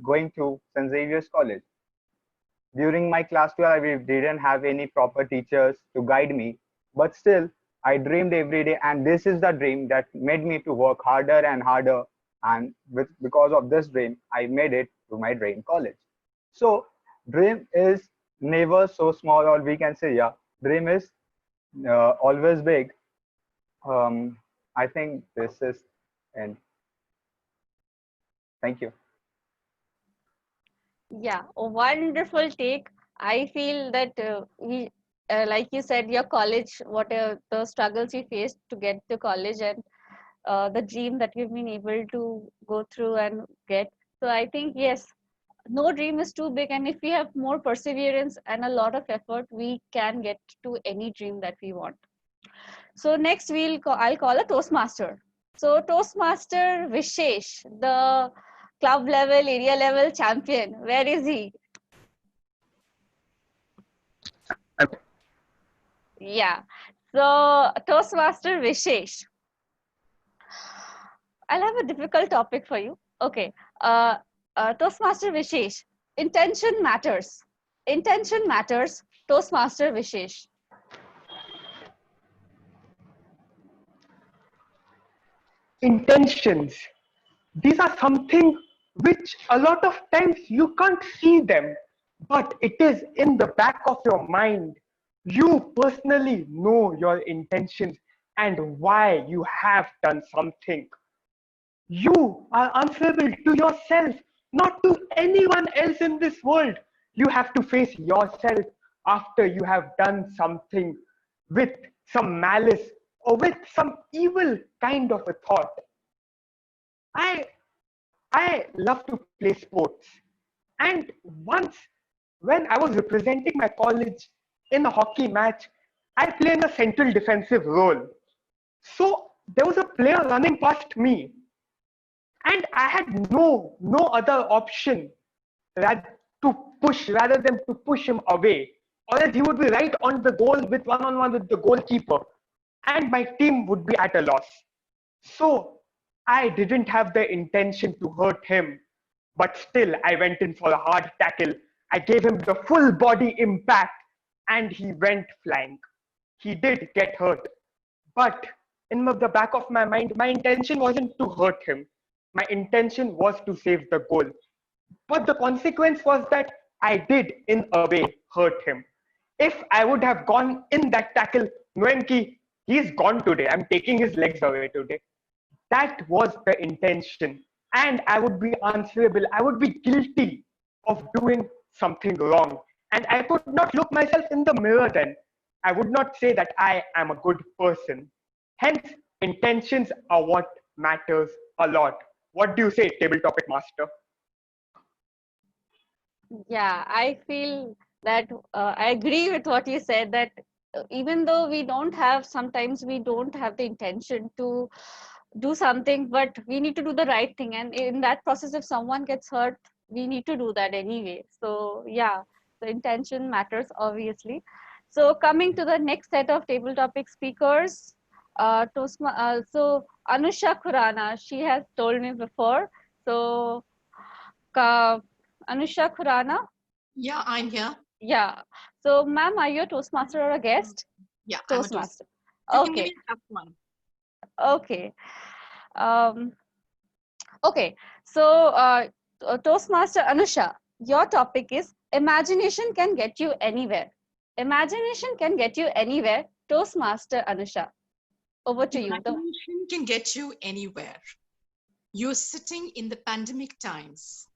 going to St. Xavier's College. During my class 12, I didn't have any proper teachers to guide me, but still, I dreamed every day, and this is the dream that made me to work harder and harder. And because of this dream, I made it to my dream college. So, dream is never so small, or we can say, yeah, dream is always big. I think this is, and thank you. Yeah, a wonderful take. I feel that like you said, your college, whatever the struggles you faced to get to college, and the dream that you've been able to go through and get. So I think, yes, no dream is too big. And if we have more perseverance and a lot of effort, we can get to any dream that we want. So next I'll call a Toastmaster. So Toastmaster Vishesh, the club level, area level champion. Where is he? Yeah. So Toastmaster Vishesh. I'll have a difficult topic for you. Okay. Toastmaster Vishesh. Intention matters. Intention matters. Toastmaster Vishesh. Intentions. These are something which a lot of times you can't see them, but it is in the back of your mind. You personally know your intentions and why you have done something. You are answerable to yourself, not to anyone else in this world. You have to face yourself after you have done something with some malice or with some evil kind of a thought. I I love to play sports. And once when I was representing my college in a hockey match, I played a central defensive role. So there was a player running past me, and I had no other option to push rather than to push him away, or else he would be right on the goal with one-on-one with the goalkeeper, and my team would be at a loss. So I didn't have the intention to hurt him, but still I went in for a hard tackle. I gave him the full body impact, and he went flying. He did get hurt, but in the back of my mind, my intention wasn't to hurt him. My intention was to save the goal. But the consequence was that I did, in a way, hurt him. If I would have gone in that tackle, knowing he's gone today, I'm taking his legs away today, that was the intention. And I would be answerable. I would be guilty of doing something wrong. And I could not look myself in the mirror then. I would not say that I am a good person. Hence, intentions are what matters a lot. What do you say, table topic master? Yeah, I feel that I agree with what you said, that even though sometimes we don't have the intention to do something, but we need to do the right thing. And in that process, if someone gets hurt, we need to do that anyway. So yeah, the intention matters, obviously. So coming to the next set of table topic speakers, so Anusha Khurana, she has told me before. So Anusha Khurana? Yeah, I'm here. Yeah. So, ma'am, are you a Toastmaster or a guest? Yeah, I'm a Toastmaster. You can give Okay. me a tough one. Okay. Um, okay. So, Toastmaster Anusha, your topic is imagination can get you anywhere. Imagination can get you anywhere. Toastmaster Anusha, over to you. Imagination can get you anywhere. You're sitting in the pandemic times.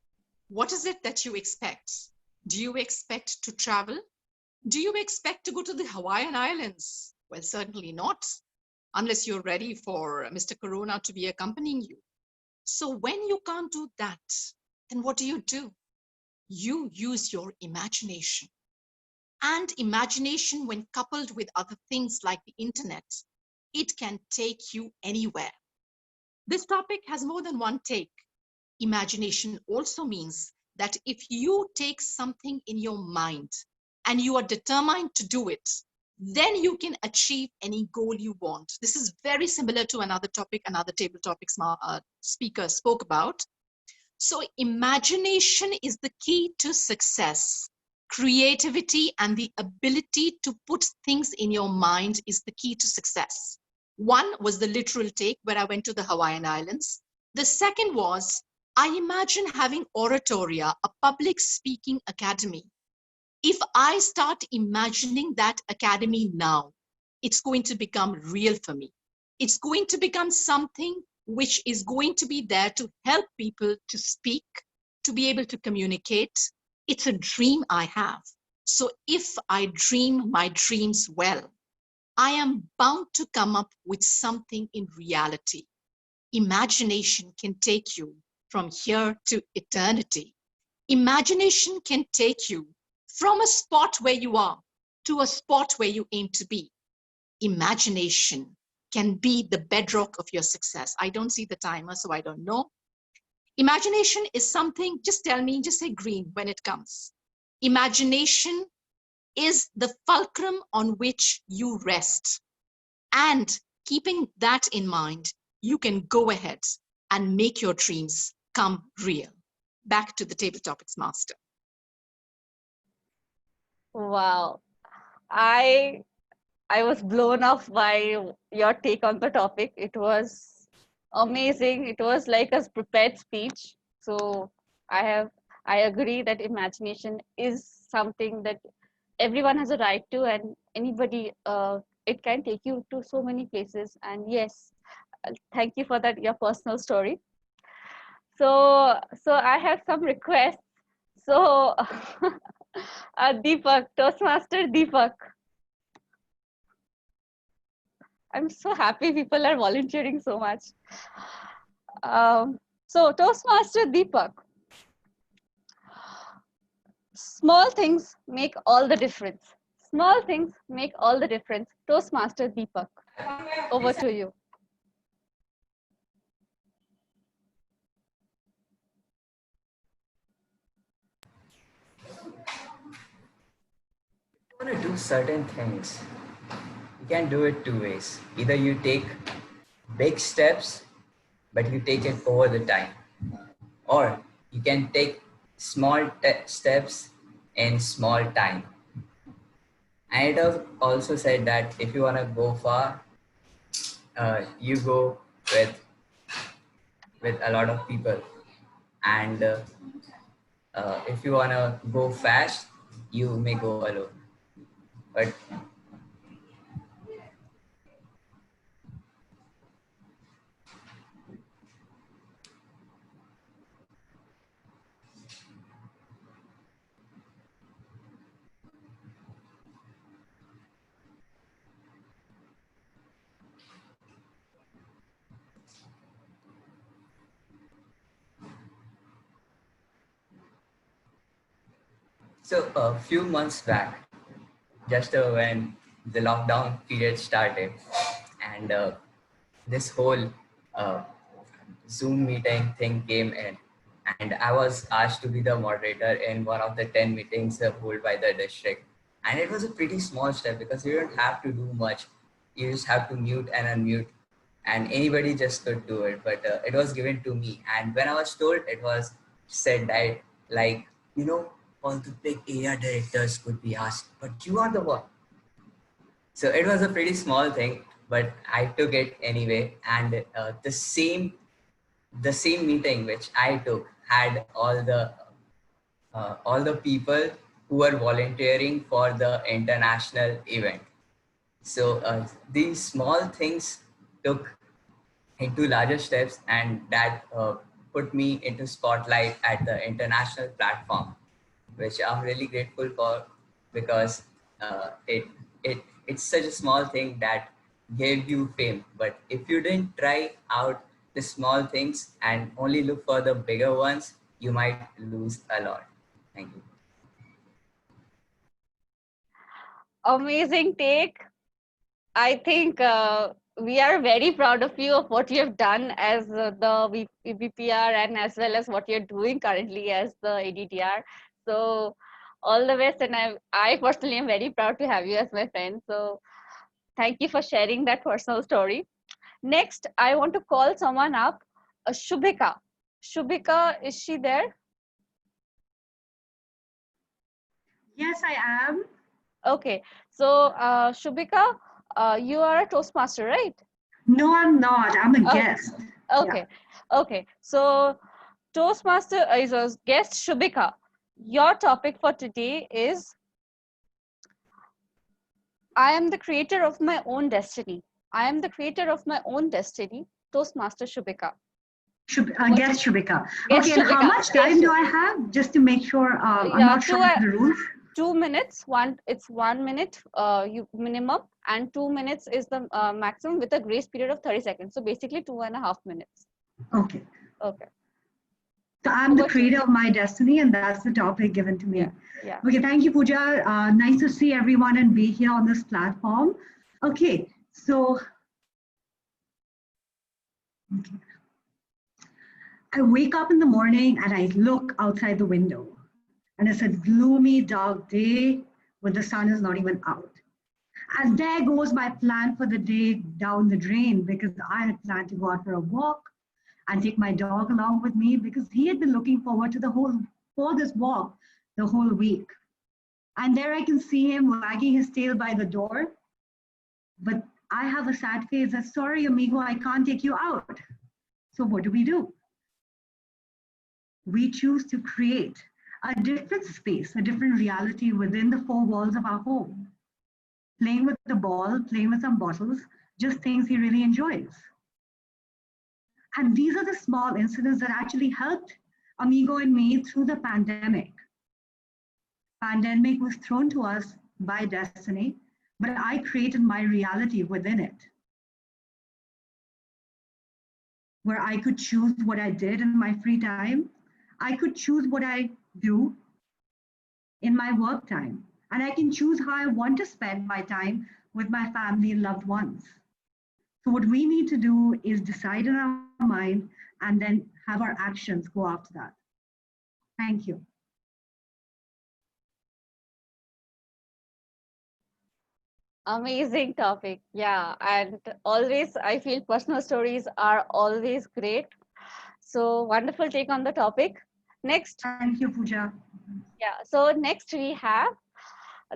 What is it that you expect? Do you expect to travel? Do you expect to go to the Hawaiian Islands? Well, certainly not, unless you're ready for Mr. Corona to be accompanying you. So when you can't do that, then what do? You use your imagination. And imagination, when coupled with other things like the internet, it can take you anywhere. This topic has more than one take. Imagination also means that if you take something in your mind and you are determined to do it, then you can achieve any goal you want. This is very similar to another topic, another table topics speaker spoke about. So imagination is the key to success. Creativity and the ability to put things in your mind is the key to success. One was the literal take where I went to the Hawaiian Islands. The second was, I imagine having oratoria, a public speaking academy. If I start imagining that academy now, it's going to become real for me. It's going to become something which is going to be there to help people to speak, to be able to communicate. It's a dream I have. So if I dream my dreams well, I am bound to come up with something in reality. Imagination can take you from here to eternity. Imagination can take you from a spot where you are to a spot where you aim to be. Imagination can be the bedrock of your success. I don't see the timer, so I don't know. Imagination is something, just tell me, just say green when it comes. Imagination is the fulcrum on which you rest. And keeping that in mind, you can go ahead and make your dreams come real. Back to the table topics master. Wow. I was blown off by your take on the topic. It was amazing. It was like a prepared speech. So I agree that imagination is something that everyone has a right to, and anybody it can take you to so many places. And yes, thank you for that, your personal story. So I have some requests. So Deepak, Toastmaster Deepak. I'm so happy people are volunteering so much. So Toastmaster Deepak. Small things make all the difference. Small things make all the difference. Toastmaster Deepak. Over to you. Want to do certain things, you can do it two ways. Either you take big steps, but you take it over the time, or you can take small steps in small time. And it has also said that if you want to go far, you go with a lot of people, and if you want to go fast, you may go alone. But so a few months back, just when the lockdown period started, and this whole uh, Zoom meeting thing came in, and I was asked to be the moderator in one of the 10 meetings held by the district. And it was a pretty small step because you don't have to do much. You just have to mute and unmute, and anybody just could do it. But it was given to me. And when I was told, it was said that, like, all the big area directors could be asked, but you are the one. So it was a pretty small thing, but I took it anyway. And the same meeting which I took had all the people who are volunteering for the international event. So these small things took into larger steps, and that put me into spotlight at the international platform, which I'm really grateful for, because it's such a small thing that gave you fame. But if you didn't try out the small things and only look for the bigger ones, you might lose a lot. Thank you. Amazing take. I think we are very proud of you of what you have done as the VPR, and as well as what you're doing currently as the ADTR. So all the best, and I personally am very proud to have you as my friend. So thank you for sharing that personal story. Next, I want to call someone up, Shubhika. Shubhika, is she there? Yes, I am. Okay, so Shubhika, you are a Toastmaster, right? No, I'm not. I'm a guest. Okay, okay. So Toastmaster is a guest, Shubhika. Your topic for today is I am the creator of my own destiny. I am the creator of my own destiny. Toastmaster Shubhika. Guest Shubhika. Guest Okay, and how Shubhika. much time do I have? Just to make sure, I'm not sure of the rules. 2 minutes. It's 1 minute you minimum, and 2 minutes is the maximum, with a grace period of 30 seconds. So basically 2.5 minutes. Okay. Okay. So I'm the creator of my destiny, and that's the topic given to me. Yeah. Okay, thank you, Pooja. Nice to see everyone and be here on this platform. Okay, so I wake up in the morning and I look outside the window, and it's a gloomy, dark day when the sun is not even out. And there goes my plan for the day down the drain, because I had planned to go out for a walk and take my dog along with me, because he had been looking forward to for this walk the whole week. And there I can see him wagging his tail by the door. But I have a sad face that, sorry, amigo, I can't take you out. So what do? We choose to create a different space, a different reality within the four walls of our home. Playing with the ball, playing with some bottles, just things he really enjoys. And these are the small incidents that actually helped Amigo and me through the pandemic. Pandemic was thrown to us by destiny, but I created my reality within it, where I could choose what I did in my free time. I could choose what I do in my work time, and I can choose how I want to spend my time with my family and loved ones. So what we need to do is decide in our mind and then have our actions go after that. Thank you. Amazing topic. Yeah, and always I feel personal stories are always great. So wonderful take on the topic. Next. Thank you, Pooja. Yeah, so next we have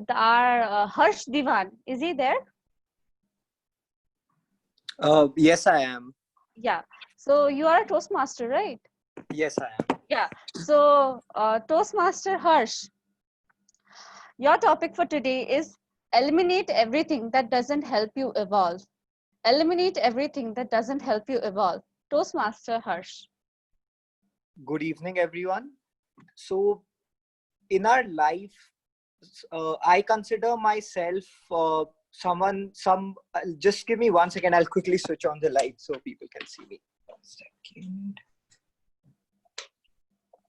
our Harsh Diwan. Is he there? Yes, I am. Yeah, so you are a Toastmaster, right? Yes, I am. Yeah, so Toastmaster Harsh, your topic for today is eliminate everything that doesn't help you evolve. Eliminate everything that doesn't help you evolve. Toastmaster Harsh. Good evening, everyone. So, in our life, I consider myself just give me 1 second. I'll quickly switch on the light so people can see me. 1 second.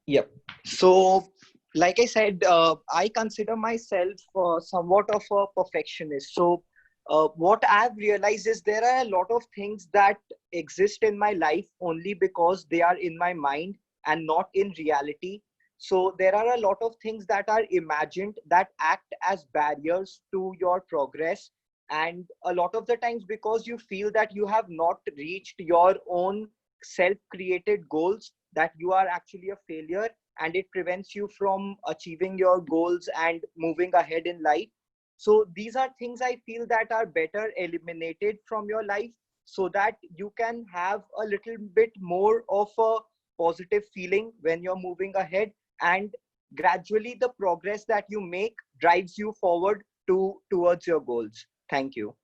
Yep. So, like I said, I consider myself somewhat of a perfectionist. So, what I've realized is there are a lot of things that exist in my life only because they are in my mind and not in reality. So, there are a lot of things that are imagined that act as barriers to your progress. And a lot of the times, because you feel that you have not reached your own self created goals, that you are actually a failure, and it prevents you from achieving your goals and moving ahead in life. So these are things I feel that are better eliminated from your life, so that you can have a little bit more of a positive feeling when you're moving ahead, and gradually the progress that you make drives you forward towards your goals. Thank you.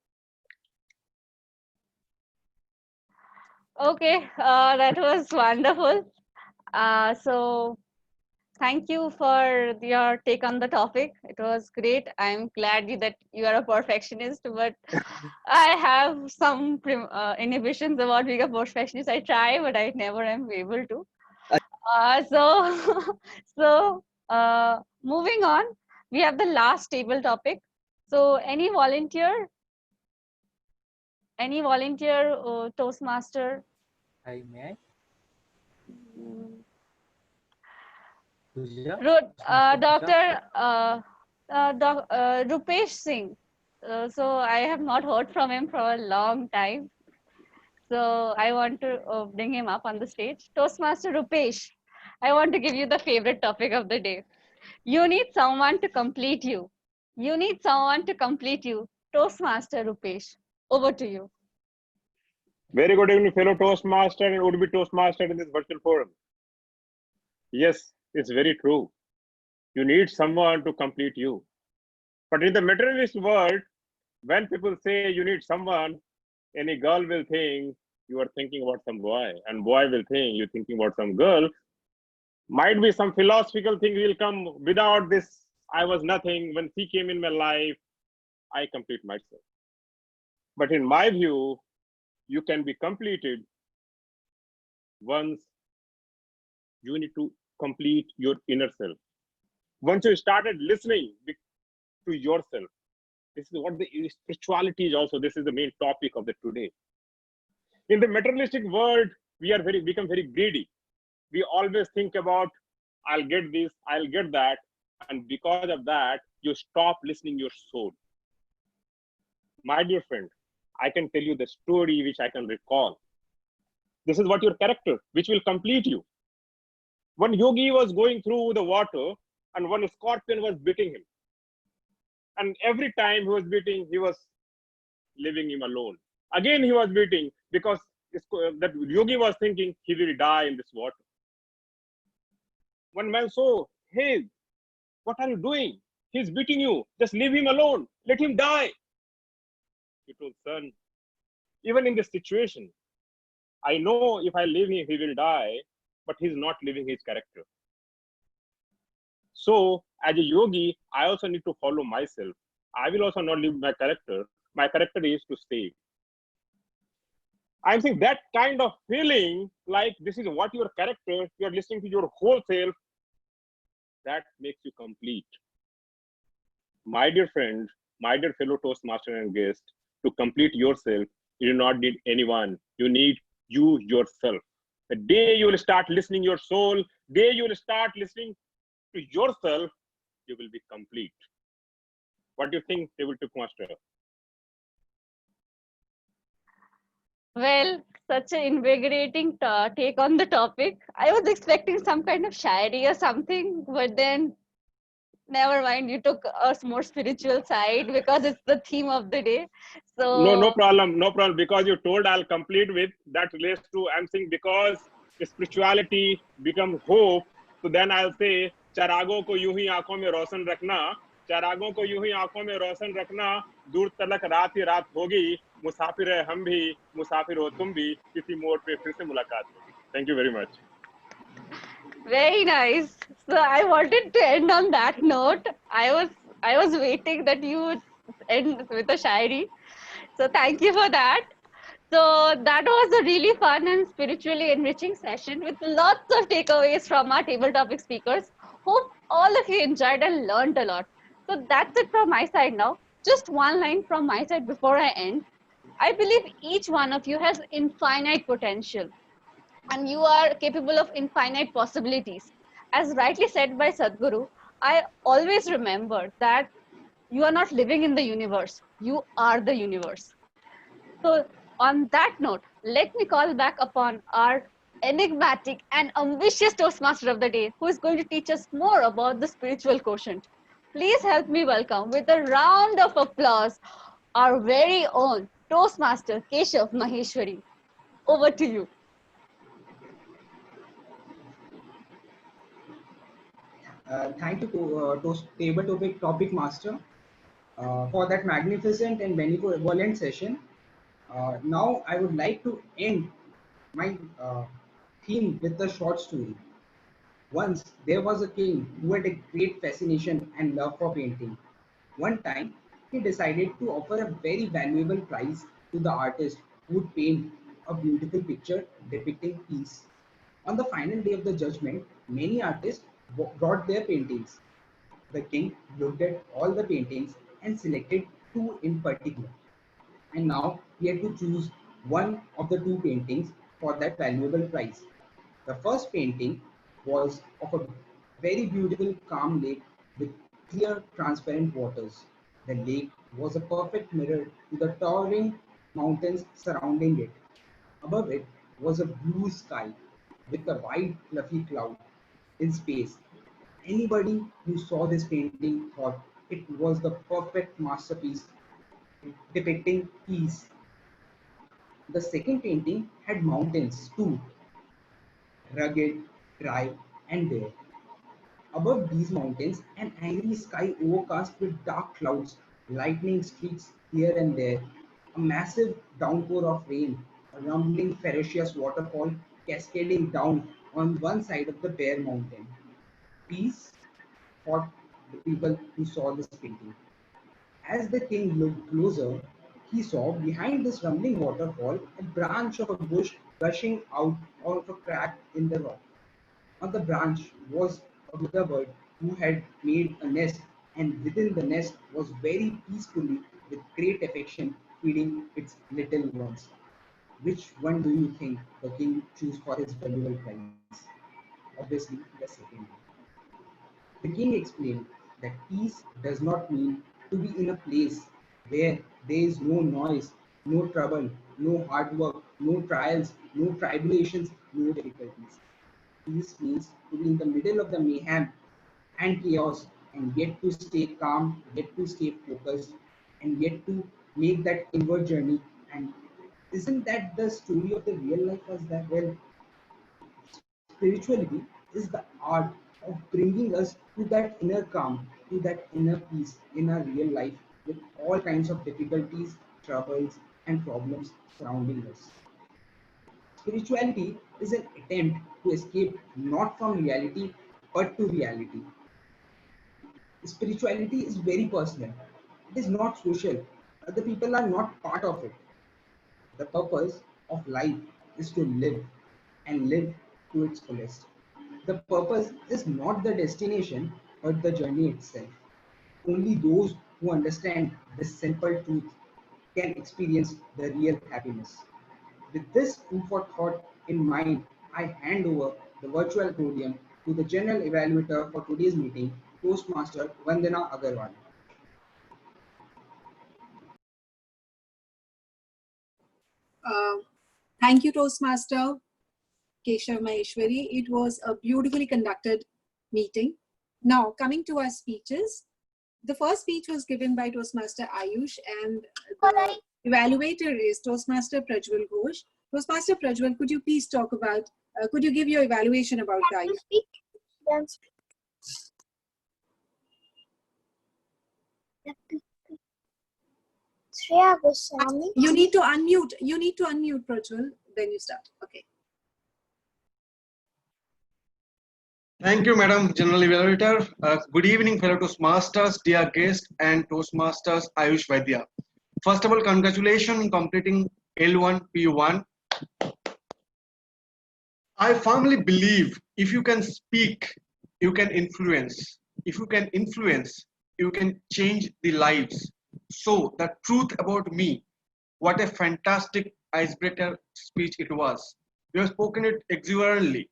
Okay, that was wonderful. So thank you for your take on the topic. It was great. I'm glad that you are a perfectionist, but I have some inhibitions about being a perfectionist. I try, but I never am able to. So, moving on, we have the last table topic. So, any volunteer? Any volunteer, Toastmaster? I may. Mm. Pooja? Dr. Rupesh Singh. So I have not heard from him for a long time. So I want to bring him up on the stage. Toastmaster Rupesh, I want to give you the favorite topic of the day. You need someone to complete you. You need someone to complete you. Toastmaster Rupesh, over to you. Very good evening, fellow Toastmaster and would-be Toastmaster in this virtual forum. Yes, it's very true. You need someone to complete you. But in the materialist world, when people say you need someone, any girl will think you are thinking about some boy, and boy will think you're thinking about some girl. Might be some philosophical thing will come without this. I was nothing. When she came in my life, I complete myself. But in my view, you can be completed once you need to complete your inner self. Once you started listening to yourself, this is what the spirituality is also. This is the main topic of the today. In the materialistic world, we are become very greedy. We always think about, I'll get this, I'll get that. And because of that, you stop listening your soul. My dear friend, I can tell you the story which I can recall. This is what your character, which will complete you. One yogi was going through the water and one scorpion was beating him. And every time he was beating, he was leaving him alone. Again, he was beating because that yogi was thinking he will die in this water. One man saw, hey, what are you doing? He's beating you. Just leave him alone. Let him die. He told, son, even in this situation, I know if I leave him, he will die, but he's not living his character. So, as a yogi, I also need to follow myself. I will also not live my character. My character is to stay. I'm saying that kind of feeling, like this is what your character, you are listening to your whole self, that makes you complete. My dear friend, my dear fellow Toastmaster and guest, to complete yourself, you do not need anyone. You need you yourself. The day you will start listening your soul, day you will start listening to yourself, you will be complete. What do you think, Table Toastmaster? Well, such an invigorating take on the topic. I was expecting some kind of shairi or something, but then never mind. You took a more spiritual side because it's the theme of the day. No So problem, no problem. Because you told I'll complete with that relates to, I'm saying because spirituality becomes hope, so then I'll say चरागों को यूं ही आंखों में रोशन रखना, चरागों को यूं ही आंखों में रोशन रखना, दूर तलक रात ही रात होगी, मुसाफिर है हम भी, मुसाफिर हो तुम भी, किसी मोड़ पे फिर से मुलाकात होगी. Thank you very much. very nice. So I wanted to end on that note. I was waiting that you would end with a shairi. So thank you for that. So that was a really fun and spiritually enriching session with lots of takeaways from our table topic speakers. Hope all of you enjoyed and learned a lot. So that's it from my side now. Just one line from my side before I end. I believe each one of you has infinite potential and you are capable of infinite possibilities. As rightly said by Sadhguru, I always remember that you are not living in the universe, you are the universe. So, on that note, let me call back upon our enigmatic and ambitious Toastmaster of the day, who is going to teach us more about the spiritual quotient. Please help me welcome with a round of applause our very own Toastmaster Keshav Maheshwari. Over to you. Thank you to Table Topic Master for that magnificent and benevolent session. Now I would like to end my theme with a short story. Once there was a king who had a great fascination and love for painting. One time he decided to offer a very valuable prize to the artist who would paint a beautiful picture depicting peace. On the final day of the judgment, many artists brought their paintings. The king looked at all the paintings and selected two in particular. And now he had to choose one of the two paintings for that valuable prize. The first painting was of a very beautiful calm lake with clear transparent waters. The lake was a perfect mirror to the towering mountains surrounding it. Above it was a blue sky with a white fluffy cloud in space. Anybody who saw this painting thought it was the perfect masterpiece depicting peace. The second painting had mountains too, rugged, dry, and bare. Above these mountains, an angry sky overcast with dark clouds, lightning streaks here and there, a massive downpour of rain, a rumbling ferocious waterfall cascading down on one side of the bare mountain. Peace, thought the people who saw this painting. As the king looked closer, he saw behind this rumbling waterfall a branch of a bush gushing out of a crack in the rock. On the branch was a mother bird who had made a nest, and within the nest was very peacefully, with great affection, feeding its little ones. Which one do you think the king chose for his valuable prize? Obviously, the second one. The king explained that peace does not mean to be in a place where there is no noise, no trouble, no hard work, no trials, no tribulations, no difficulties. Peace means to be in the middle of the mayhem and chaos and yet to stay calm, yet to stay focused, and yet to make that inward journey. And isn't that the story of the real life as that? Well, spirituality is the art of bringing us to that inner calm, to that inner peace in our real life with all kinds of difficulties, troubles, and problems surrounding us. Spirituality is an attempt to escape not from reality but to reality. Spirituality is very personal. It is not social. Other people are not part of it. The purpose of life is to live and live to its fullest. The purpose is not the destination but the journey itself. Only those who understand this simple truth can experience the real happiness. With this food for thought in mind, I hand over the virtual podium to the general evaluator for today's meeting, Toastmaster Vandana Agarwal. Thank you, Toastmaster Keshav Maheshwari. It was a beautifully conducted meeting. Now, coming to our speeches, the first speech was given by Toastmaster Ayush, and the evaluator is Toastmaster Prajwal Ghosh. Toastmaster Prajwal, could you please talk about, could you give your evaluation about the Ayush? You need to unmute. You need to unmute, Prajwal. Then you start. Okay. Thank you, Madam General Evaluator. Good evening, fellow Toastmasters, dear guests, and Toastmasters Ayush Vaidya. First of all, congratulations on completing L1 P1. I firmly believe if you can speak, you can influence. If you can influence, you can change the lives. So, the truth about me, what a fantastic icebreaker speech it was. You have spoken it exuberantly.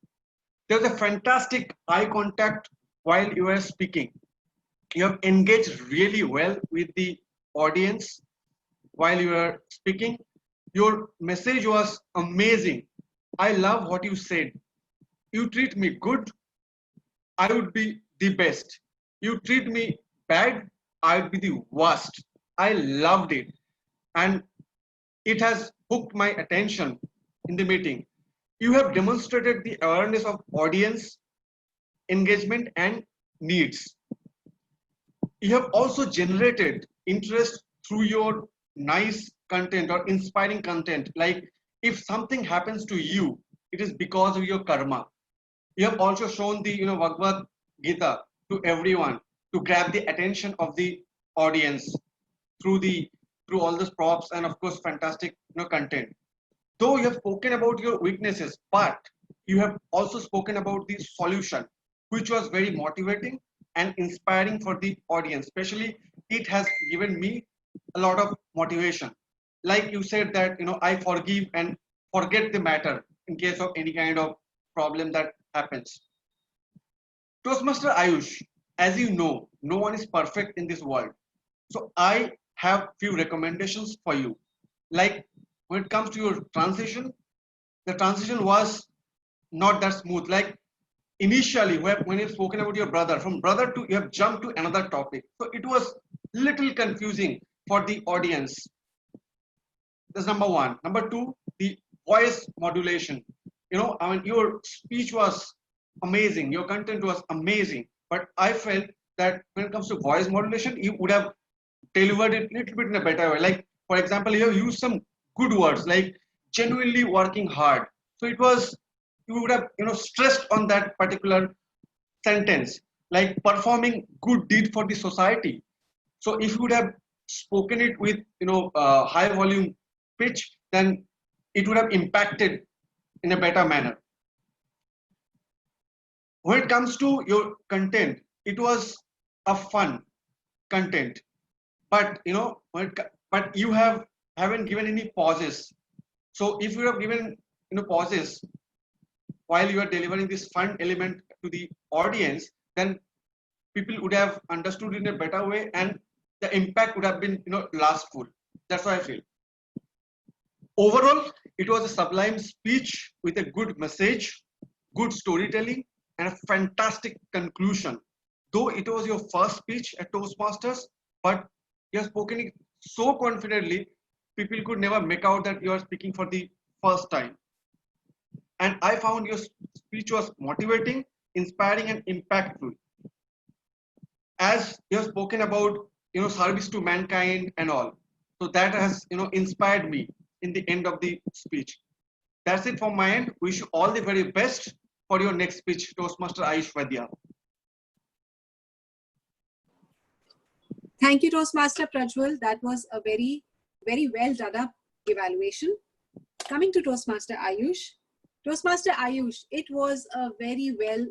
There was a fantastic eye contact while you were speaking. You have engaged really well with the audience while you were speaking. Your message was amazing. I love what you said. You treat me good, I would be the best. You treat me bad, I would be the worst. I loved it. And it has hooked my attention in the meeting. You have demonstrated the awareness of audience engagement and needs. You have also generated interest through your nice content or inspiring content. Like if something happens to you, it is because of your karma. You have also shown the Bhagavad Gita to everyone to grab the attention of the audience through all those props and of course fantastic content. Though you have spoken about your weaknesses, but you have also spoken about the solution, which was very motivating and inspiring for the audience. Especially, it has given me a lot of motivation. Like you said that I forgive and forget the matter in case of any kind of problem that happens. Toastmaster Ayush, as you know, no one is perfect in this world. So I have few recommendations for you. Like when it comes to your transition, the transition was not that smooth. Like initially, when you've spoken about your brother, from brother to you have jumped to another topic. So it was little confusing for the audience. That's number one. Number two, the voice modulation. I mean, your speech was amazing. Your content was amazing. But I felt that when it comes to voice modulation, you would have delivered it a little bit in a better way. Like, for example, you have used some good words like genuinely working hard. So it was, you would have, stressed on that particular sentence, like performing good deed for the society. So if you would have spoken it with, high volume pitch, then it would have impacted in a better manner. When it comes to your content, it was a fun content, but but you haven't given any pauses. So if you have given pauses while you are delivering this fun element to the audience, then people would have understood in a better way, and the impact would have been lastful. That's what I feel. Overall, it was a sublime speech with a good message, good storytelling, and a fantastic conclusion. Though it was your first speech at Toastmasters, but you have spoken it so confidently, people could never make out that you are speaking for the first time. And I found your speech was motivating, inspiring, and impactful. As you have spoken about, service to mankind and all. So that has, inspired me in the end of the speech. That's it from my end. Wish you all the very best for your next speech, Toastmaster Ayush Vaidya. Thank you, Toastmaster Prajwal. That was a very, very well done up evaluation. Coming to Toastmaster Ayush. Toastmaster Ayush, it was a very well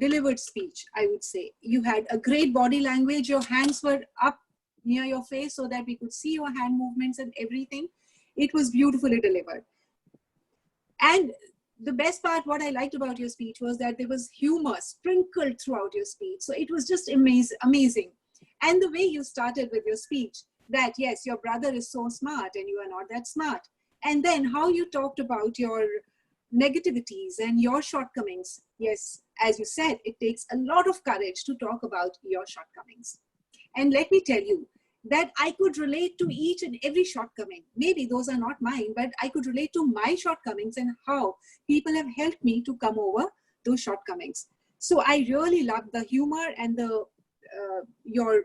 delivered speech, I would say. You had a great body language. Your hands were up near your face so that we could see your hand movements and everything. It was beautifully delivered. And the best part, what I liked about your speech was that there was humor sprinkled throughout your speech. So it was just amazing. And the way you started with your speech, that yes, your brother is so smart and you are not that smart. And then how you talked about your negativities and your shortcomings. Yes, as you said, it takes a lot of courage to talk about your shortcomings. And let me tell you that I could relate to each and every shortcoming. Maybe those are not mine, but I could relate to my shortcomings and how people have helped me to come over those shortcomings. So I really love the humor and the your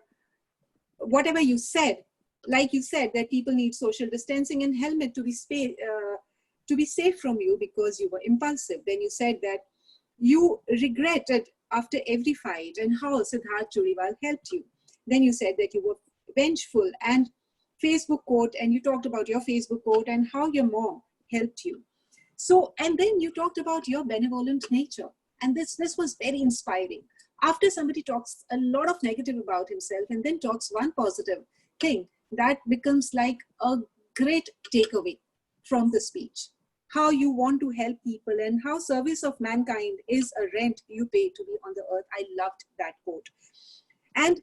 whatever you said. Like you said, that people need social distancing and helmet to be safe from you because you were impulsive. Then you said that you regretted after every fight and how Siddharth Churiwal helped you. Then you said that you were vengeful and Facebook quote, and you talked about your Facebook quote and how your mom helped you. So, and then you talked about your benevolent nature. And this was very inspiring. After somebody talks a lot of negative about himself and then talks one positive thing, that becomes like a great takeaway from the speech. How you want to help people and how service of mankind is a rent you pay to be on the earth. I loved that quote. And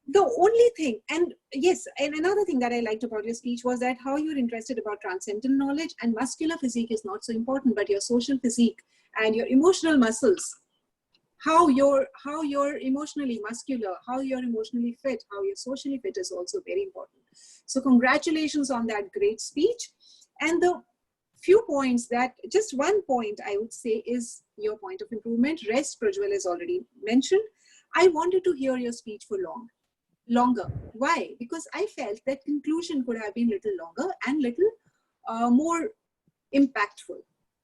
the only thing, and yes, and another thing that I liked about your speech was that how you're interested about transcendental knowledge and muscular physique is not so important, but your social physique and your emotional muscles, how you're emotionally muscular, how you're emotionally fit, how you're socially fit is also very important. So congratulations on that great speech. And the few points that, just one point I would say is your point of improvement. Rest, Prajwal has already mentioned. I wanted to hear your speech for longer. Why? Because I felt that conclusion could have been little longer and little more impactful.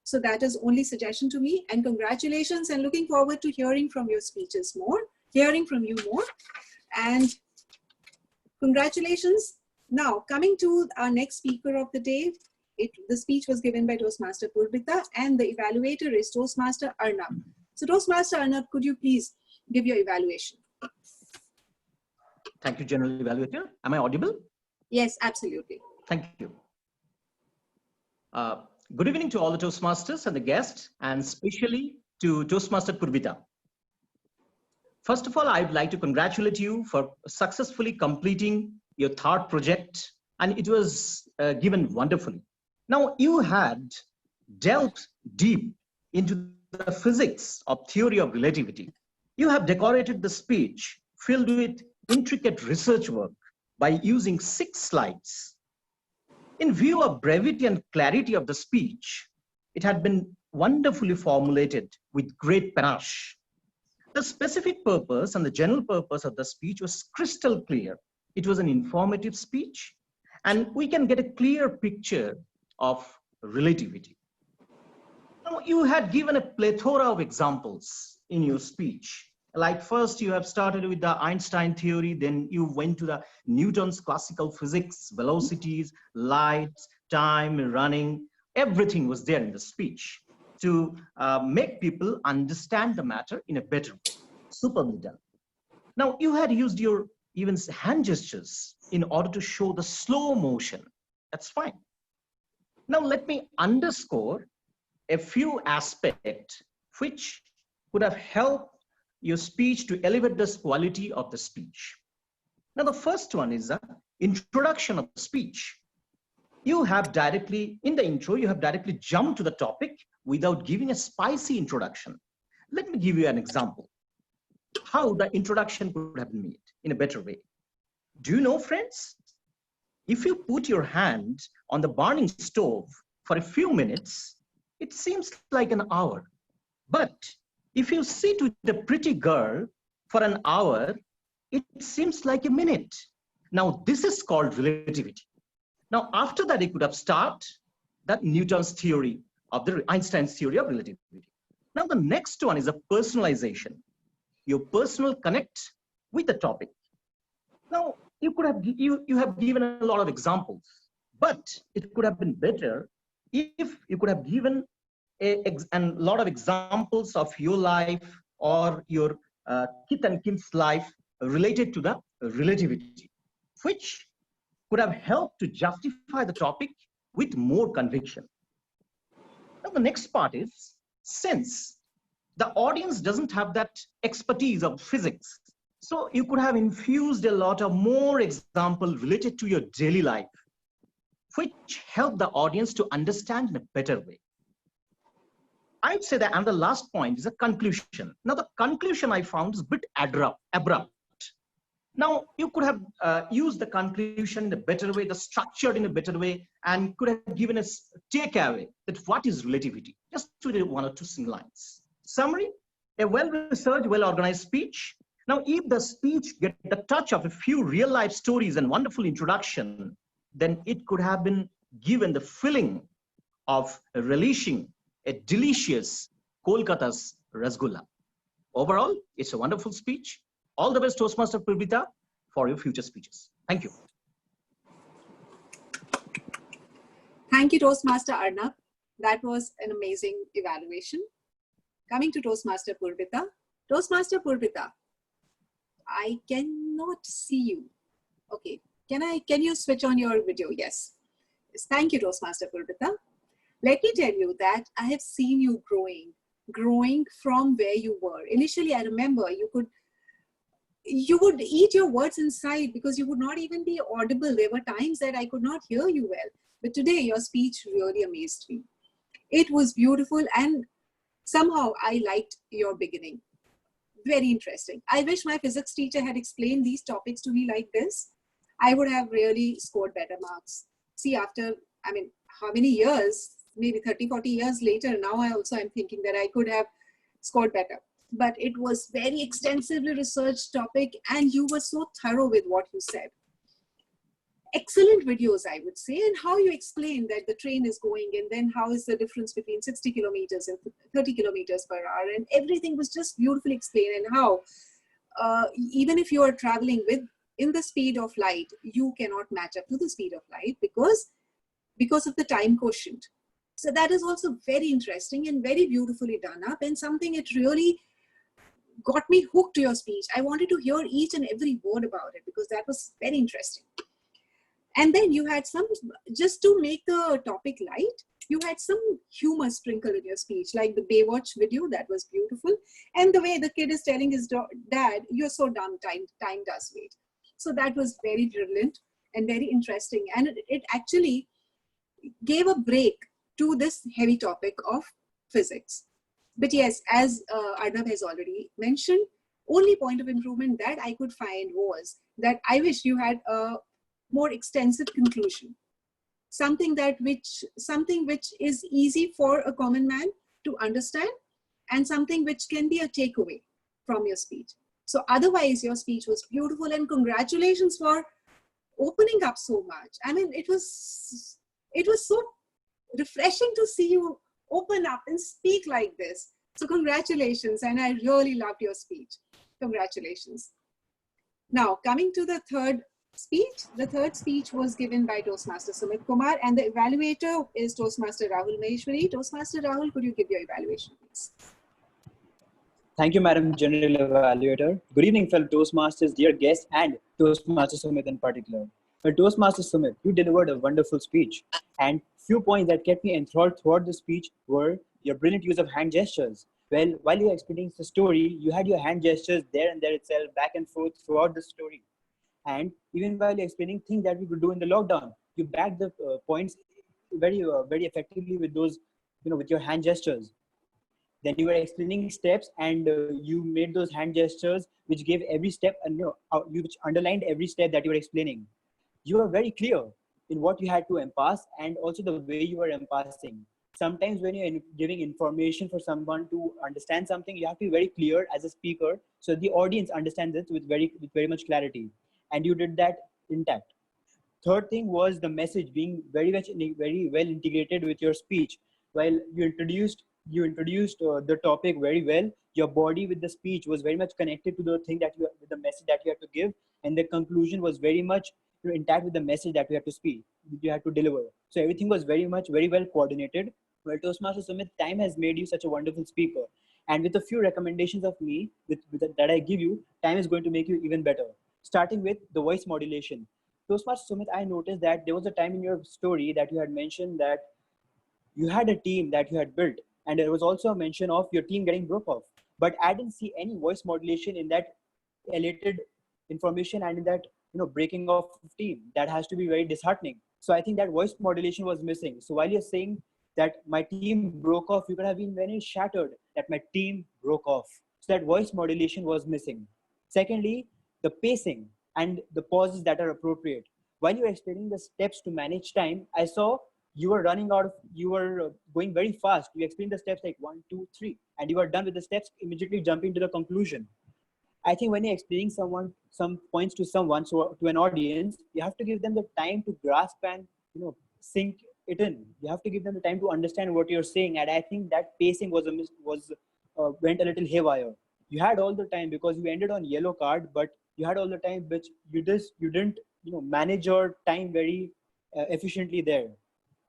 So that is only suggestion to me, and congratulations, and looking forward to hearing from your speeches more, hearing from you more, and congratulations. Now, coming to our next speaker of the day, the speech was given by Toastmaster Purbita, and the evaluator is Toastmaster Arnab. So Toastmaster Arnab, could you please give your evaluation? Thank you, General Evaluator. Am I audible? Yes, absolutely. Thank you. Good evening to all the Toastmasters and the guests, and especially to Toastmaster Purbita. First of all, I'd like to congratulate you for successfully completing your third project, and it was given wonderfully. Now, you had delved deep into the physics of theory of relativity. You have decorated the speech filled with intricate research work by using 6 slides. In view of brevity and clarity of the speech, it had been wonderfully formulated with great panache. The specific purpose and the general purpose of the speech was crystal clear. It was an informative speech, and we can get a clear picture of relativity. Now, you had given a plethora of examples in your speech. Like first you have started with the Einstein theory, then you went to the Newton's classical physics, velocities, lights, time, running, everything was there in the speech to make people understand the matter in a better way. Superbly done. Now you had used your even hand gestures in order to show the slow motion. That's fine. Now let me underscore a few aspects which could have helped your speech to elevate the quality of the speech. Now, the first one is the introduction of the speech. You have directly, in the intro, you have directly jumped to the topic without giving a spicy introduction. Let me give you an example how the introduction could have been made in a better way. Do you know, friends? If you put your hand on the burning stove for a few minutes, it seems like an hour. But if you sit with a pretty girl for an hour, it seems like a minute. Now, this is called relativity. Now, after that, it could have started that Newton's theory of the Einstein's theory of relativity. Now, the next one is a personalization. Your personal connect with the topic. Now, you could have you have given a lot of examples, but it could have been better if you could have given a lot of examples of your life or your kith and kin's life related to the relativity, which could have helped to justify the topic with more conviction. Now, the next part is, since the audience doesn't have that expertise of physics, so you could have infused a lot of more examples related to your daily life, which help the audience to understand in a better way. I'd say that, and the last point is a conclusion. Now, the conclusion I found is a bit abrupt. Now, you could have used the conclusion in a better way, the structured in a better way, and could have given us a takeaway that what is relativity, just to 1 or 2 single lines. Summary, a well-researched, well-organized speech. Now, if the speech gets the touch of a few real-life stories and wonderful introduction, then it could have been given the feeling of relishing a delicious Kolkata's Rasgulla. Overall, it's a wonderful speech. All the best, Toastmaster Purbita, for your future speeches. Thank you. Thank you, Toastmaster Arnab. That was an amazing evaluation. Coming to Toastmaster Purbita. Toastmaster Purbita, I cannot see you. Okay, can you switch on your video? Yes. Thank you, Toastmaster Purbita. Let me tell you that I have seen you growing from where you were. Initially, I remember you would eat your words inside because you would not even be audible. There were times that I could not hear you well. But today, your speech really amazed me. It was beautiful, and somehow I liked your beginning. Very interesting. I wish my physics teacher had explained these topics to me like this. I would have really scored better marks. See, after, how many years maybe 30, 40 years later, now I also am thinking that I could have scored better. But it was very extensively researched topic, and you were so thorough with what you said. Excellent videos, I would say, and how you explain that the train is going, and then how is the difference between 60 kilometers and 30 kilometers per hour, and everything was just beautifully explained, and how even if you are traveling in the speed of light, you cannot match up to the speed of light because of the time quotient. So that is also very interesting and very beautifully done up, and something it really got me hooked to your speech. I wanted to hear each and every word about it because that was very interesting. And then you had some, just to make the topic light, you had some humor sprinkled in your speech, like the Baywatch video, that was beautiful. And the way the kid is telling his dad, you're so dumb, time does wait. So that was very brilliant and very interesting. And it actually gave a break to this heavy topic of physics. But yes, as Arnav has already mentioned, only point of improvement that I could find was that I wish you had a more extensive conclusion, something which is easy for a common man to understand, and something which can be a takeaway from your speech. So otherwise your speech was beautiful, and congratulations for opening up so much. I mean, it was so refreshing to see you open up and speak like this. So congratulations, and I really loved your speech. Congratulations. Now, coming to the third speech. The third speech was given by Toastmaster Sumit Kumar, and the evaluator is Toastmaster Rahul Maheshwari. Toastmaster Rahul, could you give your evaluation, please? Thank you, Madam General Evaluator. Good evening, fellow Toastmasters, dear guests, and Toastmaster Sumit in particular. Well, Toastmaster Sumit, you delivered a wonderful speech, and few points that kept me enthralled throughout the speech were your brilliant use of hand gestures. Well, while you were explaining the story, you had your hand gestures there and there itself, back and forth throughout the story. And even while explaining things that we could do in the lockdown, you backed the points very effectively with those, with your hand gestures. Then you were explaining steps, and you made those hand gestures which gave every step, and which underlined every step that you were explaining. You were very clear in what you had to impass, and also the way you were impassing. Sometimes when you're giving information for someone to understand something, you have to be very clear as a speaker, so the audience understands it with very much clarity. And you did that intact. Third thing was the message being very well integrated with your speech. While you introduced the topic very well, your body with the speech was very much connected to the thing with the message that you had to give, and the conclusion was very much intact with the message that you had to speak, you had to deliver. So everything was very well coordinated. Well, Toastmaster Sumit, time has made you such a wonderful speaker, and with a few recommendations of me that I give you, time is going to make you even better. Starting with the voice modulation. Toastmaster Sumit, I noticed that there was a time in your story that you had mentioned that you had a team that you had built, and there was also a mention of your team getting broke off. But I didn't see any voice modulation in that elated information and in that breaking off of team. That has to be very disheartening. So I think that voice modulation was missing. So while you're saying that my team broke off, you could have been very shattered that my team broke off. So that voice modulation was missing. Secondly, the pacing and the pauses that are appropriate. While you were explaining the steps to manage time, I saw you were you were going very fast. You explained the steps like 1, 2, 3, and you were done with the steps, immediately jumping to the conclusion. I think when you're explaining some points to someone, so to an audience, you have to give them the time to grasp and sink it in. You have to give them the time to understand what you're saying, and I think that pacing went a little haywire. You had all the time because you ended on yellow card, but you had all the time which you didn't manage your time very efficiently there.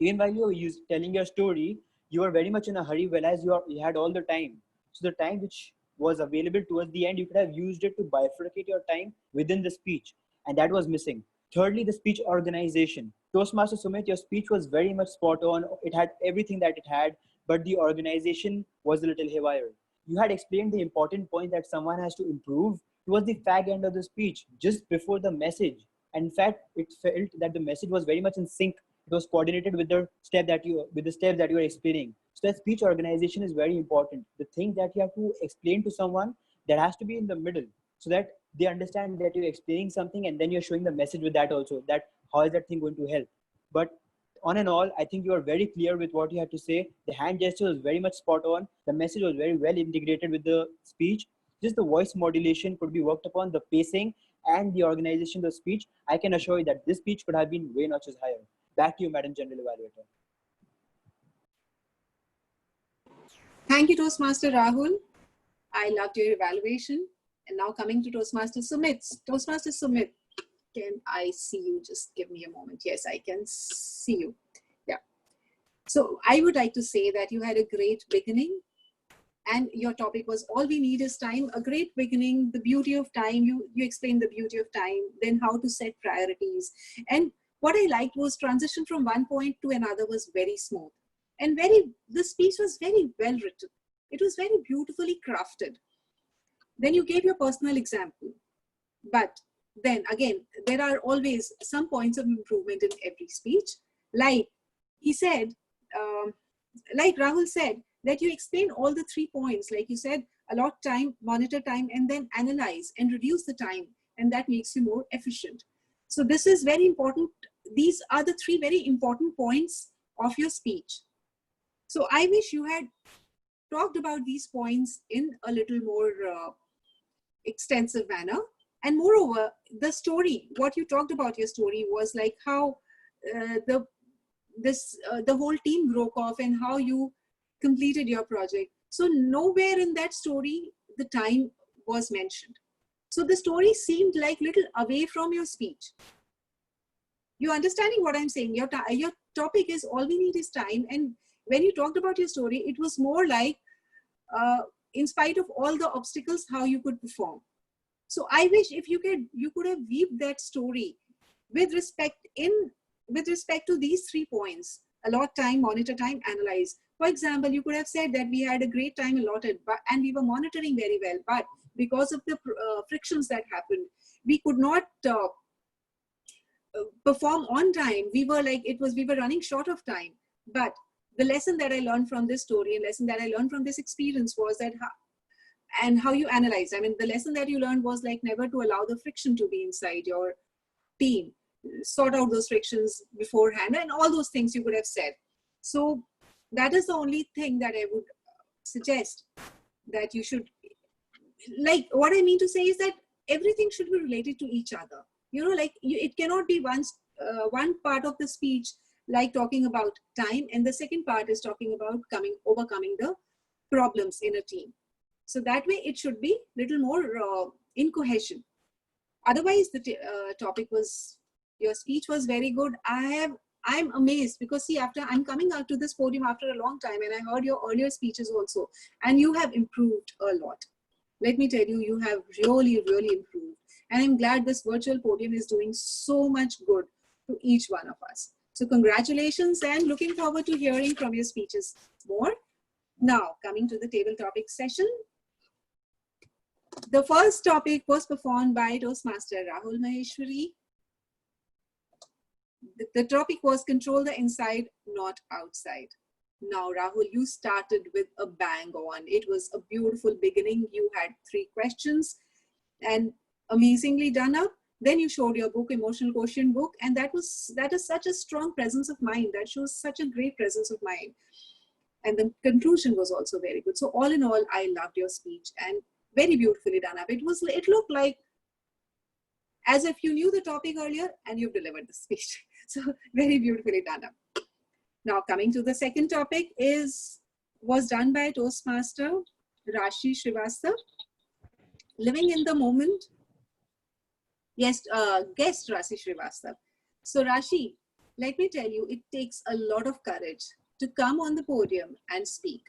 Even while you were telling your story, you were very much in a hurry, whereas you had all the time. So the time which was available towards the end, you could have used it to bifurcate your time within the speech, and that was missing. Thirdly, the speech organization. Toastmaster Sumit, your speech was very much spot on. It had everything that it had, but the organization was a little haywire. You had explained the important point that someone has to improve towards the fag end of the speech, just before the message. And in fact, it felt that the message was very much in sync. It was coordinated with the steps that you were explaining. So that speech organization is very important. The thing that you have to explain to someone, that has to be in the middle, so that they understand that you're explaining something and then you're showing the message with that also, that how is that thing going to help. But on and all, I think you are very clear with what you had to say. The hand gesture was very much spot on. The message was very well integrated with the speech. Just the voice modulation could be worked upon, the pacing and the organization of the speech. I can assure you that this speech could have been way notches higher. Back to you, Madam General Evaluator. Thank you, Toastmaster Rahul. I loved your evaluation. And now coming to Toastmaster Sumit. Toastmaster Sumit, can I see you? Just give me a moment. Yes, I can see you. Yeah. So I would like to say that you had a great beginning, and your topic was all we need is time. A great beginning, the beauty of time. You explained the beauty of time, then how to set priorities. And what I liked was transition from one point to another was very smooth. And the speech was very well written. It was very beautifully crafted. Then you gave your personal example. But then again, there are always some points of improvement in every speech. Like he said, like Rahul said, that you explain all the 3 points. Like you said, allot time, monitor time, and then analyze and reduce the time. And that makes you more efficient. So this is very important. These are the 3 very important points of your speech. So I wish you had talked about these points in a little more extensive manner. And moreover, the story, what you talked about your story was like how the whole team broke off and how you completed your project. So nowhere in that story, the time was mentioned. So the story seemed like little away from your speech. You understanding what I'm saying? Your topic is all we need is time. And when you talked about your story, it was more like, in spite of all the obstacles, how you could perform. So I wish if you could have weaved that story with respect to these 3 points: allot time, monitor time, analyze. For example, you could have said that we had a great time allotted, and we were monitoring very well, but because of the frictions that happened, we could not perform on time. We were running short of time. But the lesson that I learned from this story and lesson that I learned from this experience was that how you analyze. I mean, the lesson that you learned was like never to allow the friction to be inside your team. Sort out those frictions beforehand and all those things you could have said. So that is the only thing that I would suggest that you should, like, what I mean to say is that everything should be related to each other. You know, like it cannot be one part of the speech like talking about time, and the second part is talking about overcoming the problems in a team. So that way it should be little more in cohesion. Otherwise, the your speech was very good. I'm amazed because see, after I'm coming out to this podium after a long time, and I heard your earlier speeches also, and you have improved a lot. Let me tell you, you have really, really improved. And I'm glad this virtual podium is doing so much good to each one of us. So congratulations, and looking forward to hearing from your speeches more. Now, coming to the table topic session. The first topic was performed by Toastmaster Rahul Maheshwari. The topic was control the inside, not outside. Now, Rahul, you started with a bang on. It was a beautiful beginning. You had 3 questions and amazingly done up. Then you showed your book, Emotional Quotient book, and that is such a strong presence of mind. That shows such a great presence of mind. And the conclusion was also very good. So all in all, I loved your speech and very beautifully done up. It looked like as if you knew the topic earlier and you've delivered the speech. So very beautifully done up. Now coming to the second topic was done by Toastmaster Rashi Srivastava. Living in the moment. Yes, guest Rashi Srivastava. So Rashi, let me tell you, it takes a lot of courage to come on the podium and speak.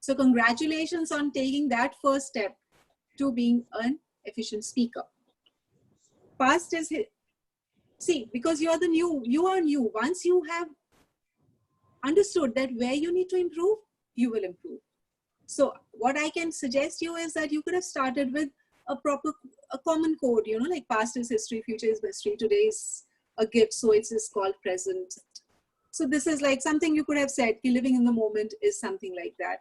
So congratulations on taking that first step to being an efficient speaker. Past is, see, because you are new. Once you have understood that where you need to improve, you will improve. So what I can suggest you is that you could have started with a common code, you know, like past is history, future is history, today is a gift, so it is called present. So this is like something you could have said, living in the moment is something like that.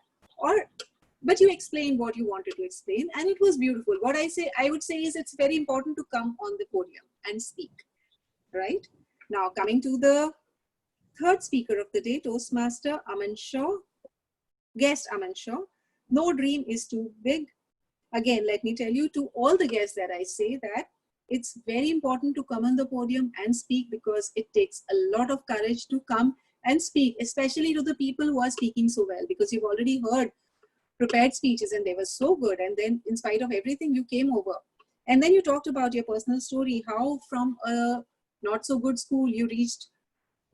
But you explained what you wanted to explain, and it was beautiful. What I would say is it's very important to come on the podium and speak, right? Now coming to the third speaker of the day, Toastmaster Aman Shaw, guest Aman Shaw. No dream is too big. Again, let me tell you to all the guests that I say that it's very important to come on the podium and speak, because it takes a lot of courage to come and speak, especially to the people who are speaking so well, because you've already heard prepared speeches and they were so good. And then in spite of everything, you came over. And then you talked about your personal story, how from a not so good school, you reached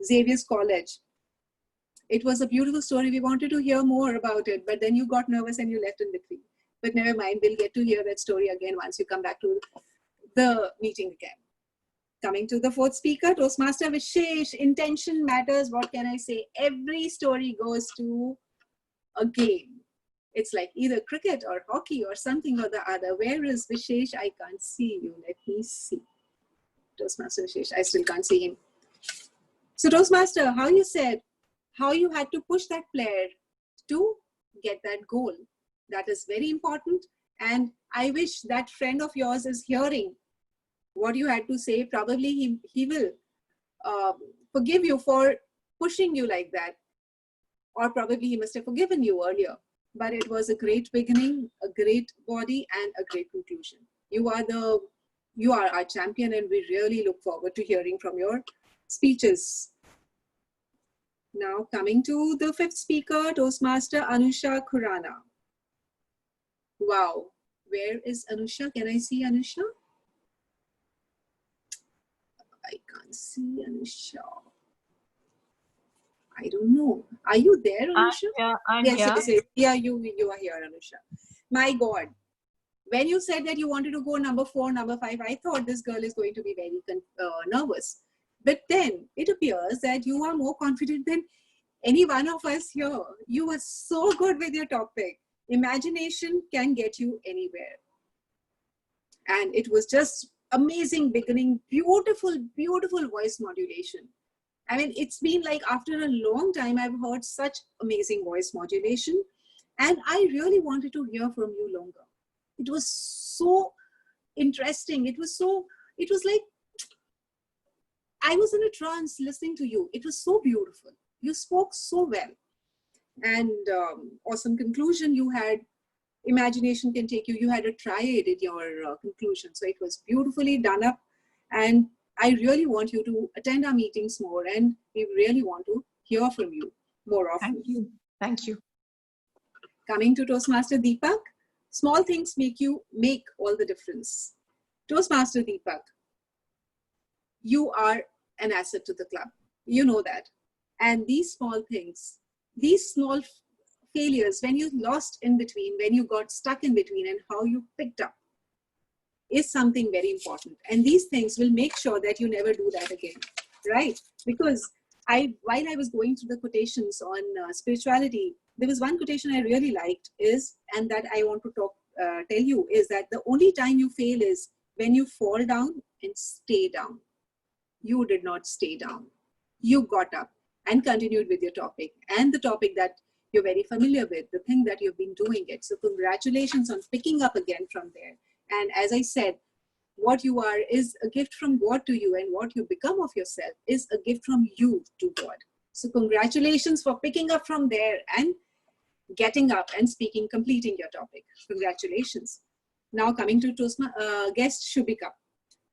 Xavier's College. It was a beautiful story. We wanted to hear more about it, but then you got nervous and you left in between. But never mind, we'll get to hear that story again once you come back to the meeting again. Coming to the fourth speaker, Toastmaster Vishesh. Intention matters. What can I say? Every story goes to a game. It's like either cricket or hockey or something or the other. Where is Vishesh? I can't see you. Let me see. Toastmaster Vishesh. I still can't see him. So Toastmaster, how you said, how you had to push that player to get that goal. That is very important. And I wish that friend of yours is hearing what you had to say. Probably he will forgive you for pushing you like that. Or probably he must have forgiven you earlier. But it was a great beginning, a great body, and a great conclusion. You are our champion, and we really look forward to hearing from your speeches. Now coming to the fifth speaker, Toastmaster Anusha Khurana. Wow, where is Anusha? Can I see Anusha? I can't see Anusha. I don't know. Are you there, Anusha? I'm yes, here. yes. Yeah, you are here, Anusha. My God. When you said that you wanted to go number 4, number 5, I thought this girl is going to be very nervous. But then it appears that you are more confident than any one of us here. You were so good with your topic. Imagination can get you anywhere. And it was just amazing beginning. Beautiful, beautiful voice modulation. I mean, it's been like after a long time I've heard such amazing voice modulation. And I really wanted to hear from you longer. It was so interesting. It was like I was in a trance listening to you. It was so beautiful. You spoke so well. And awesome conclusion you had. Imagination can take you. You had a triad in your conclusion. So it was beautifully done up. And I really want you to attend our meetings more. And we really want to hear from you more often. Thank you. Thank you. Coming to Toastmaster Deepak. Small things make all the difference. Toastmaster Deepak, you are an asset to the club. You know that. And these small things, these small failures, when you lost in between, when you got stuck in between, and how you picked up is something very important. And these things will make sure that you never do that again, right? Because while I was going through the quotations on spirituality, there was one quotation I really liked and that I want to tell you is that the only time you fail is when you fall down and stay down. You did not stay down. You got up and continued with your topic, and the topic that you're very familiar with, the thing that you've been doing it. So congratulations on picking up again from there. And as I said, what you are is a gift from God to you, and what you become of yourself is a gift from you to God. So congratulations for picking up from there and getting up and speaking, completing your topic. Congratulations. Now coming to guest Shubhika.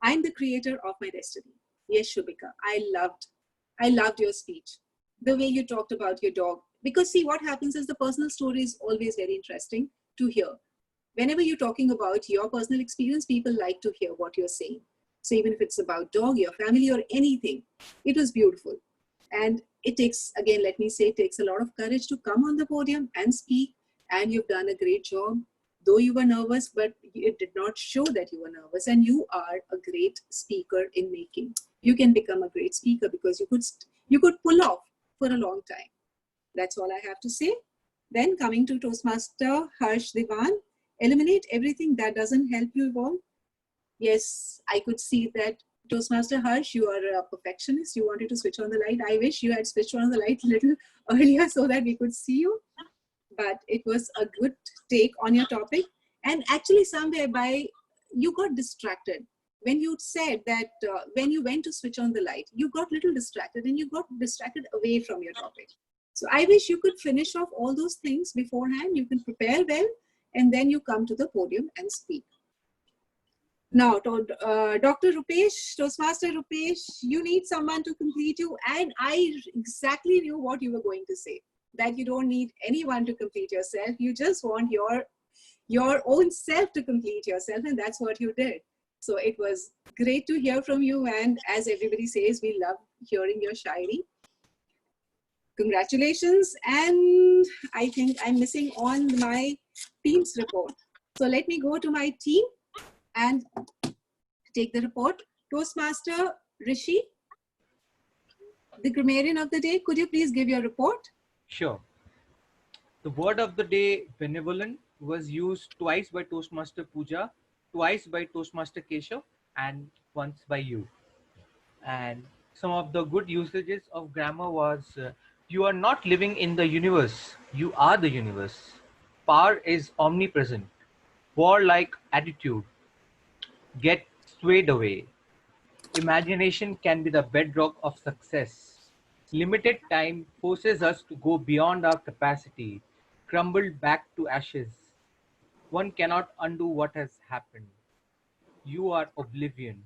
I'm the creator of my destiny. Yes, Shubhika, I loved your speech. The way you talked about your dog. Because see, what happens is the personal story is always very interesting to hear. Whenever you're talking about your personal experience, people like to hear what you're saying. So even if it's about dog, your family, or anything, it was beautiful. And it takes, again, let me say, it takes a lot of courage to come on the podium and speak. And you've done a great job. Though you were nervous, but it did not show that you were nervous. And you are a great speaker in making. You can become a great speaker because you could pull off for a long time. That's all I have to say. Then coming to Toastmaster Harsh Diwan, eliminate everything that doesn't help you evolve. Yes, I could see that. Toastmaster Harsh, you are a perfectionist. You wanted to switch on the light. I wish you had switched on the light a little earlier so that we could see you. But it was a good take on your topic. And actually somewhere you got distracted. when you said that when you went to switch on the light, you got little distracted and you got distracted away from your topic. So I wish you could finish off all those things beforehand. You can prepare well, and then you come to the podium and speak. Now, Dr. Rupesh, Toastmaster Rupesh, you need someone to complete you. And I exactly knew what you were going to say, that you don't need anyone to complete yourself. You just want your own self to complete yourself. And that's what you did. So it was great to hear from you. And as everybody says, we love hearing your shairi. Congratulations. And I think I'm missing on my team's report. So let me go to my team and take the report. Toastmaster Rishi, the grammarian of the day, could you please give your report? Sure. The word of the day, benevolent, was used twice by Toastmaster Pooja, twice by Toastmaster Keshav, and once by you. And some of the good usages of grammar was you are not living in the universe, you are the universe. Power is omnipresent. Warlike attitude. Get swayed away. Imagination can be the bedrock of success. Limited time forces us to go beyond our capacity, crumbled back to ashes. One cannot undo what has happened. You are oblivion.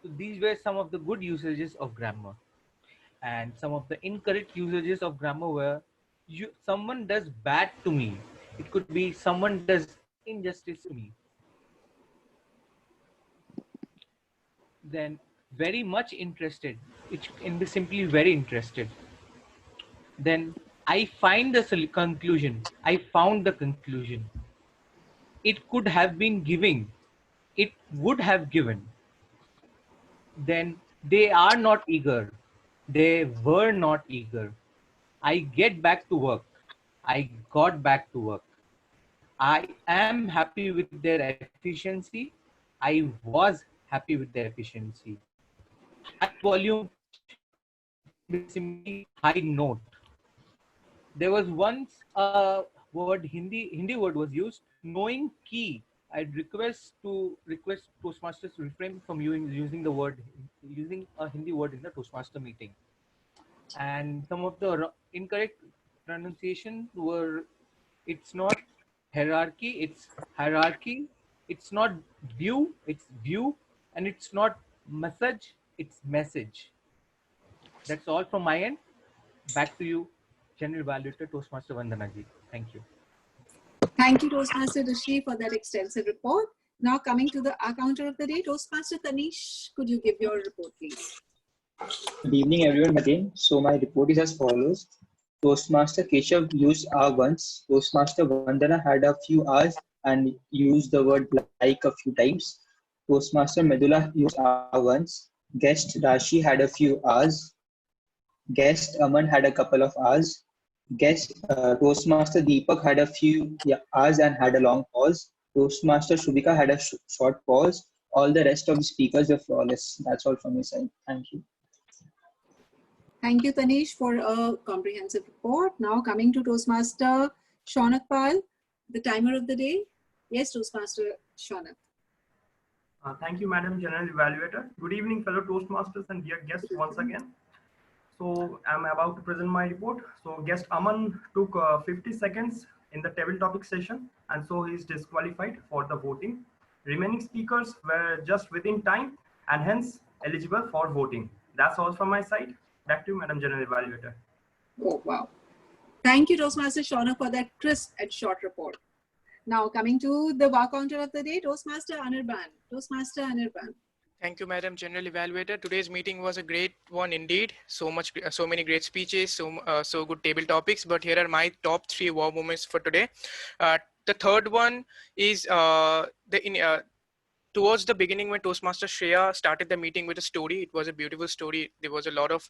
So these were some of the good usages of grammar. And some of the incorrect usages of grammar were someone does bad to me. It could be someone does injustice to me. Then very much interested, it can be simply very interested. Then I find the conclusion. I found the conclusion. It could have been giving. It would have given. Then they are not eager. They were not eager. I get back to work. I got back to work. I am happy with their efficiency. I was happy with their efficiency. High volume pitch. It can be simply high note. There was once a word, Hindi word was used, knowing key. I'd request Toastmasters to refrain from using a Hindi word in the Toastmaster meeting. And some of the incorrect pronunciation were, it's not hierarchy, it's hierarchy. It's not view, it's view. And it's not message, it's message. That's all from my end. Back to you, General Evaluator Toastmaster Vandana ji. Thank you. Thank you, Toastmaster Rishi, for that extensive report. Now coming to the counter of the day, Toastmaster Tanish, could you give your report, please? Good evening, everyone, again. So my report is as follows. Toastmaster Keshav used R once. Toastmaster Vandana had a few R's and used the word like a few times. Toastmaster Medula used R once. Guest Rashi had a few R's. Guest Aman had a couple of R's. Toastmaster Deepak had a few R's and had a long pause. Toastmaster Shubhika had a short pause. All the rest of the speakers were flawless. That's all from my side. Thank you. Thank you, Tanish, for a comprehensive report. Now coming to Toastmaster Shaunak Pal, the timer of the day. Yes, Toastmaster Shaunak. Thank you, Madam General Evaluator. Good evening, fellow Toastmasters and dear guests once again. So I'm about to present my report. So guest Aman took 50 seconds in the table topic session, and so he is disqualified for the voting. Remaining speakers were just within time and hence eligible for voting. That's all from my side. Back to you, Madam General Evaluator. Oh, wow. Thank you, Toastmaster Shaunak, for that crisp and short report. Now coming to the war counter of the day, Toastmaster Anirban. Toastmaster Anirban. Thank you, Madam General Evaluator. Today's meeting was a great one indeed. So many great speeches, so good table topics. But here are my top 3 wow moments for today. The third one is towards the beginning when Toastmaster Shreya started the meeting with a story. It was a beautiful story. There was a lot of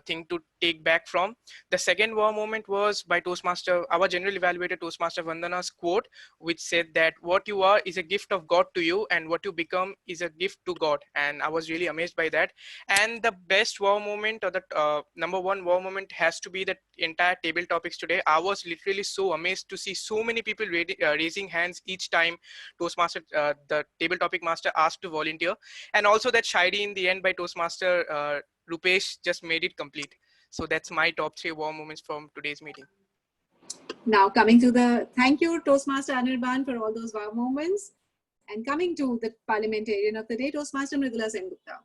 thing to take back from. The second wow moment was by Toastmaster, our general evaluator, Toastmaster Vandana's quote, which said that what you are is a gift of God to you and what you become is a gift to God. And I was really amazed by that. And the best wow moment, or the number one wow moment, has to be the entire table topics today. I was literally so amazed to see so many people raising hands each time Toastmaster, the table topic topic master asked to volunteer, and also that Shairi in the end by Toastmaster Rupesh just made it complete. So that's my top 3 wow moments from today's meeting. Now coming to the, thank you Toastmaster Anirban for all those wow moments. And coming to the parliamentarian of the day, Toastmaster Mridula Sengupta.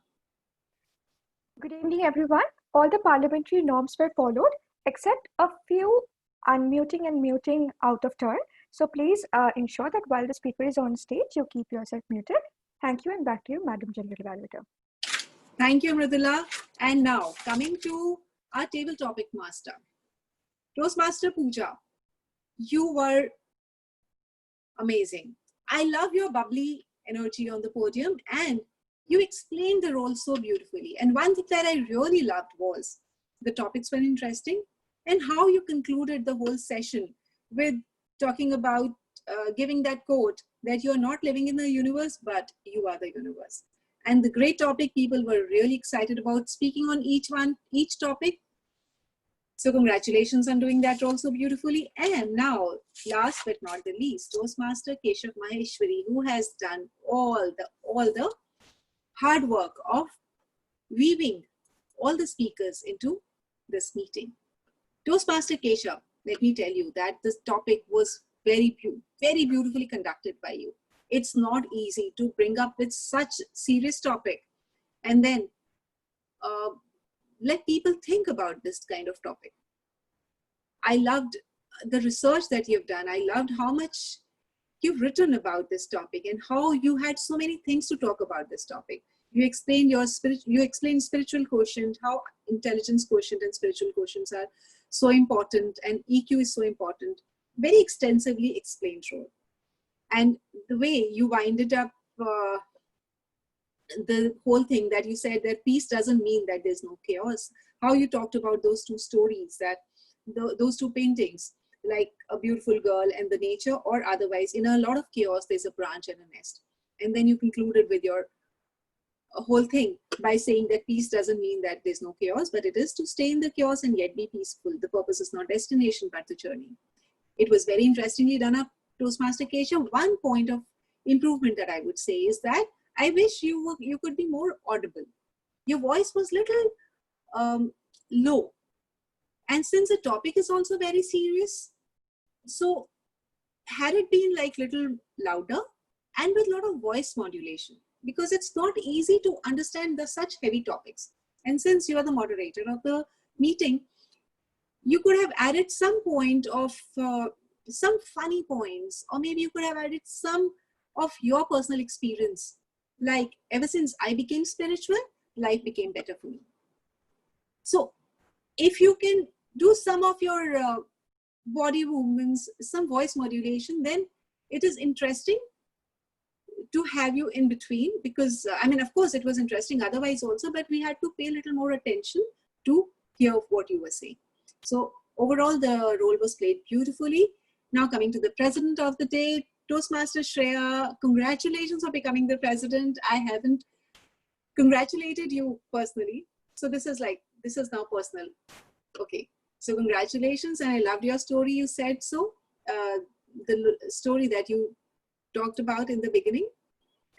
Good evening, everyone. All the parliamentary norms were followed, except a few unmuting and muting out of turn. So please ensure that while the speaker is on stage, you keep yourself muted. Thank you, and back to you, Madam General Evaluator. Thank you, Mridula. And now coming to our table topic master, Toastmaster Pooja. You were amazing. I love your bubbly energy on the podium, and you explained the role so beautifully. And one thing that I really loved was the topics were interesting, and how you concluded the whole session with talking about giving that quote that you are not living in the universe, but you are the universe. And the great topic, people were really excited about speaking on each topic. So congratulations on doing that role so beautifully. And now, last but not the least, Toastmaster Keshav Maheshwari, who has done all the hard work of weaving all the speakers into this meeting. Toastmaster Keshav, let me tell you that this topic was very beautifully conducted by you. It's not easy to bring up with such serious topic and then let people think about this kind of topic. I loved the research that you've done. I loved how much you've written about this topic and how you had so many things to talk about this topic. You explained spiritual quotient, how intelligence quotient and spiritual quotients are so important, and EQ is so important. Very extensively explained role. And the way you winded up the whole thing that you said, that peace doesn't mean that there's no chaos. How you talked about those two stories, that those two paintings, like a beautiful girl and the nature, or otherwise in a lot of chaos there's a branch and a nest. And then you concluded with your whole thing by saying that peace doesn't mean that there's no chaos, but it is to stay in the chaos and yet be peaceful. The purpose is not destination but the journey. It was very interestingly done up, Toastmaster Keshav. One point of improvement that I would say is that I wish you could be more audible. Your voice was little low. And since the topic is also very serious, so had it been like little louder and with a lot of voice modulation, because it's not easy to understand the such heavy topics. And since you are the moderator of the meeting, you could have added some point of some funny points, or maybe you could have added some of your personal experience. Like, ever since I became spiritual, life became better for me. So if you can do some of your body movements, some voice modulation, then it is interesting to have you in between, because I mean, of course it was interesting otherwise also, but we had to pay a little more attention to hear what you were saying. So overall the role was played beautifully. Now coming to the president of the day, Toastmaster Shreya, congratulations for becoming the president. I haven't congratulated you personally, so this is now personal. Okay, so congratulations, and I loved your story. You said so, the story that you talked about in the beginning,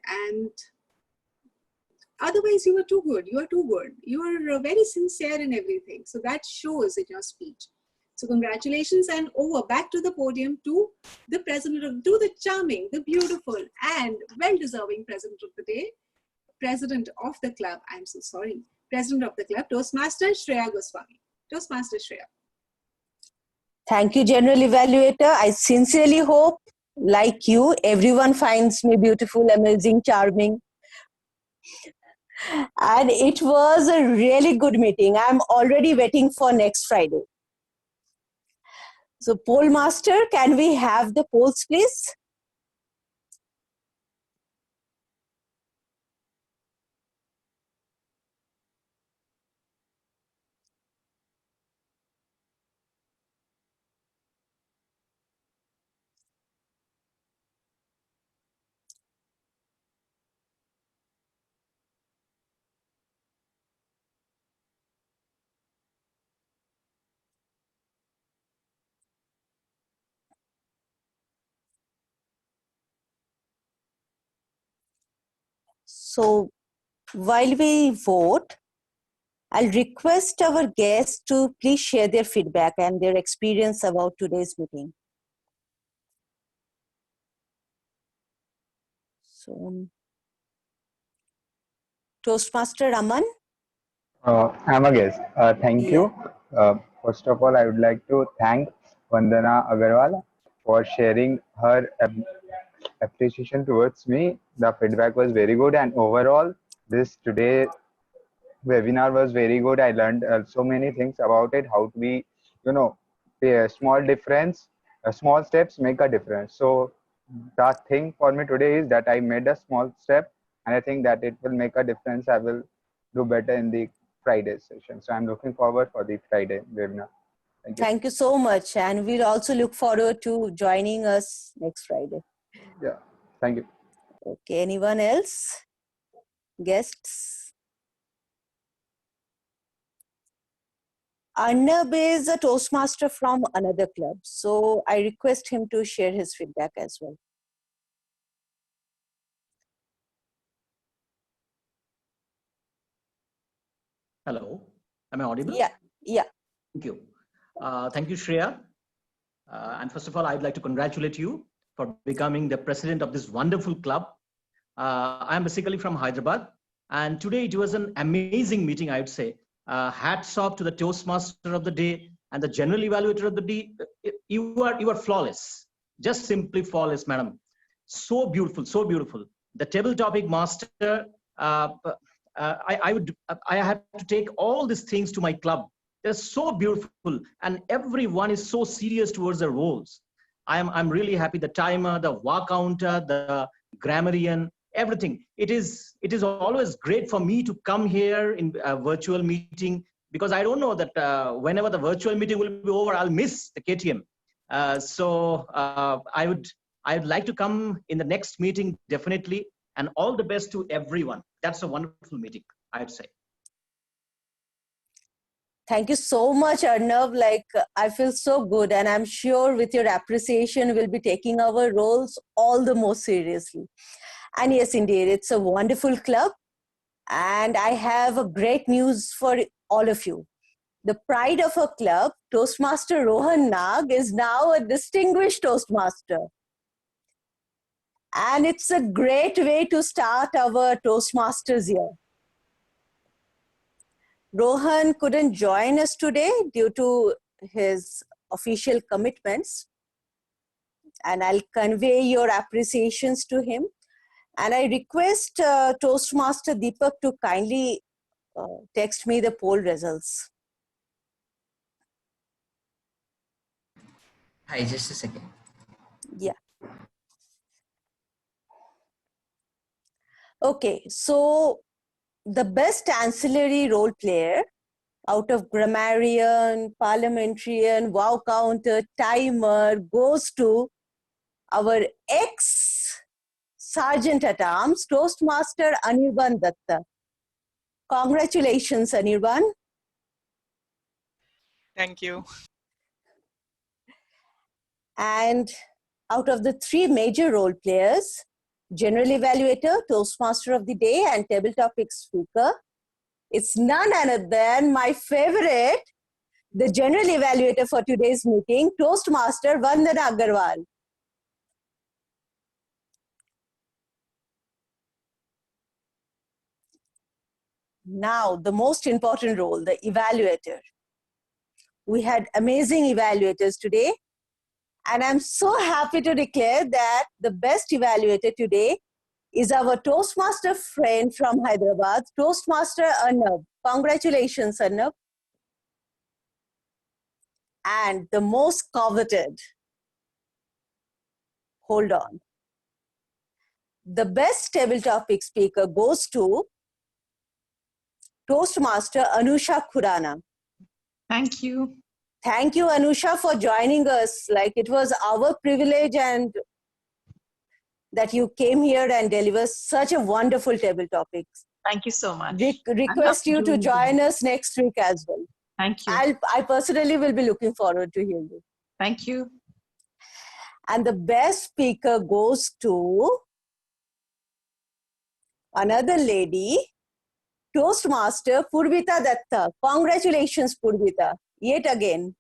and otherwise you were too good. You are too good. You are very sincere in everything, so that shows in your speech. So congratulations, and over back to the podium to the president, to the charming, the beautiful, and well-deserving president of the day, president of the club. I'm so sorry, president of the club, Toastmaster Shreya Goswami. Toastmaster Shreya. Thank you, General Evaluator. I sincerely hope, like you, everyone finds me beautiful, amazing, charming. And it was a really good meeting. I'm already waiting for next Friday. So, poll master, can we have the polls, please? So while we vote, I'll request our guests to please share their feedback and their experience about today's meeting. So, Toastmaster Raman? I'm a guest. Thank Yeah. you. First of all, I would like to thank Vandana Agarwal for sharing her appreciation towards me. The feedback was very good, and overall, this today webinar was very good. I learned so many things about it. How to be, a small difference, small steps make a difference. So the thing for me today is that I made a small step, and I think that it will make a difference. I will do better in the Friday session. So I'm looking forward for the Friday webinar. Thank you. Thank you so much. And we'll also look forward to joining us next Friday. Yeah. Thank you. Okay. Anyone else? Guests? Arnab is a Toastmaster from another club. So I request him to share his feedback as well. Hello, am I audible? Yeah, yeah. Thank you. Thank you, Shreya. And first of all, I'd like to congratulate you for becoming the president of this wonderful club. I'm basically from Hyderabad, and today it was an amazing meeting, I would say. Hats off to the Toastmaster of the day and the general evaluator of the day. You are flawless, just simply flawless, madam. So beautiful, so beautiful. The table topic master. I have to take all these things to my club. They're so beautiful, and everyone is so serious towards their roles. I'm really happy. The timer, the war counter, the grammarian, everything. It is always great for me to come here in a virtual meeting, because I don't know that whenever the virtual meeting will be over, I'll miss the KTM. I would like to come in the next meeting definitely, and all the best to everyone. That's a wonderful meeting, I'd say. Thank you so much, Arnav. I feel so good, and I'm sure with your appreciation, we'll be taking our roles all the more seriously. And yes, indeed, it's a wonderful club. And I have a great news for all of you. The pride of our club, Toastmaster Rohan Nag, is now a distinguished Toastmaster. And it's a great way to start our Toastmasters year. Rohan couldn't join us today due to his official commitments. And I'll convey your appreciations to him. And I request Toastmaster Deepak to kindly text me the poll results. Hi, just a second. Yeah. Okay, so the best ancillary role player out of grammarian, parliamentarian, wow counter, timer goes to our ex-sergeant at arms, Toastmaster Anirban Datta. Congratulations, Anirban. Thank you. And out of the three major role players, general evaluator, Toastmaster of the day, and table topic speaker, it's none other than my favorite, the general evaluator for today's meeting, Toastmaster Vandana Agarwal. Now, the most important role, the evaluator. We had amazing evaluators today, and I'm so happy to declare that the best evaluator today is our Toastmaster friend from Hyderabad, Toastmaster Arnab. Congratulations, Arnab. And the most coveted, hold on. The best table topic speaker goes to Toastmaster Anusha Khurana. Thank you. Thank you, Anusha, for joining us. It was our privilege and that you came here and delivered such a wonderful table topics. Thank you so much. Request you to join us next week as well. Thank you. I personally will be looking forward to hear you. Thank you. And the best speaker goes to another lady, Toastmaster Purvita Datta. Congratulations, Purvita, yet again.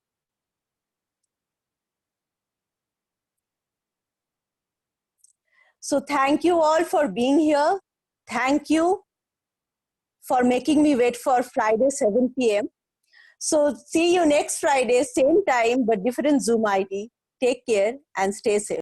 So thank you all for being here. Thank you for making me wait for Friday, 7 p.m. So see you next Friday, same time, but different Zoom ID. Take care and stay safe.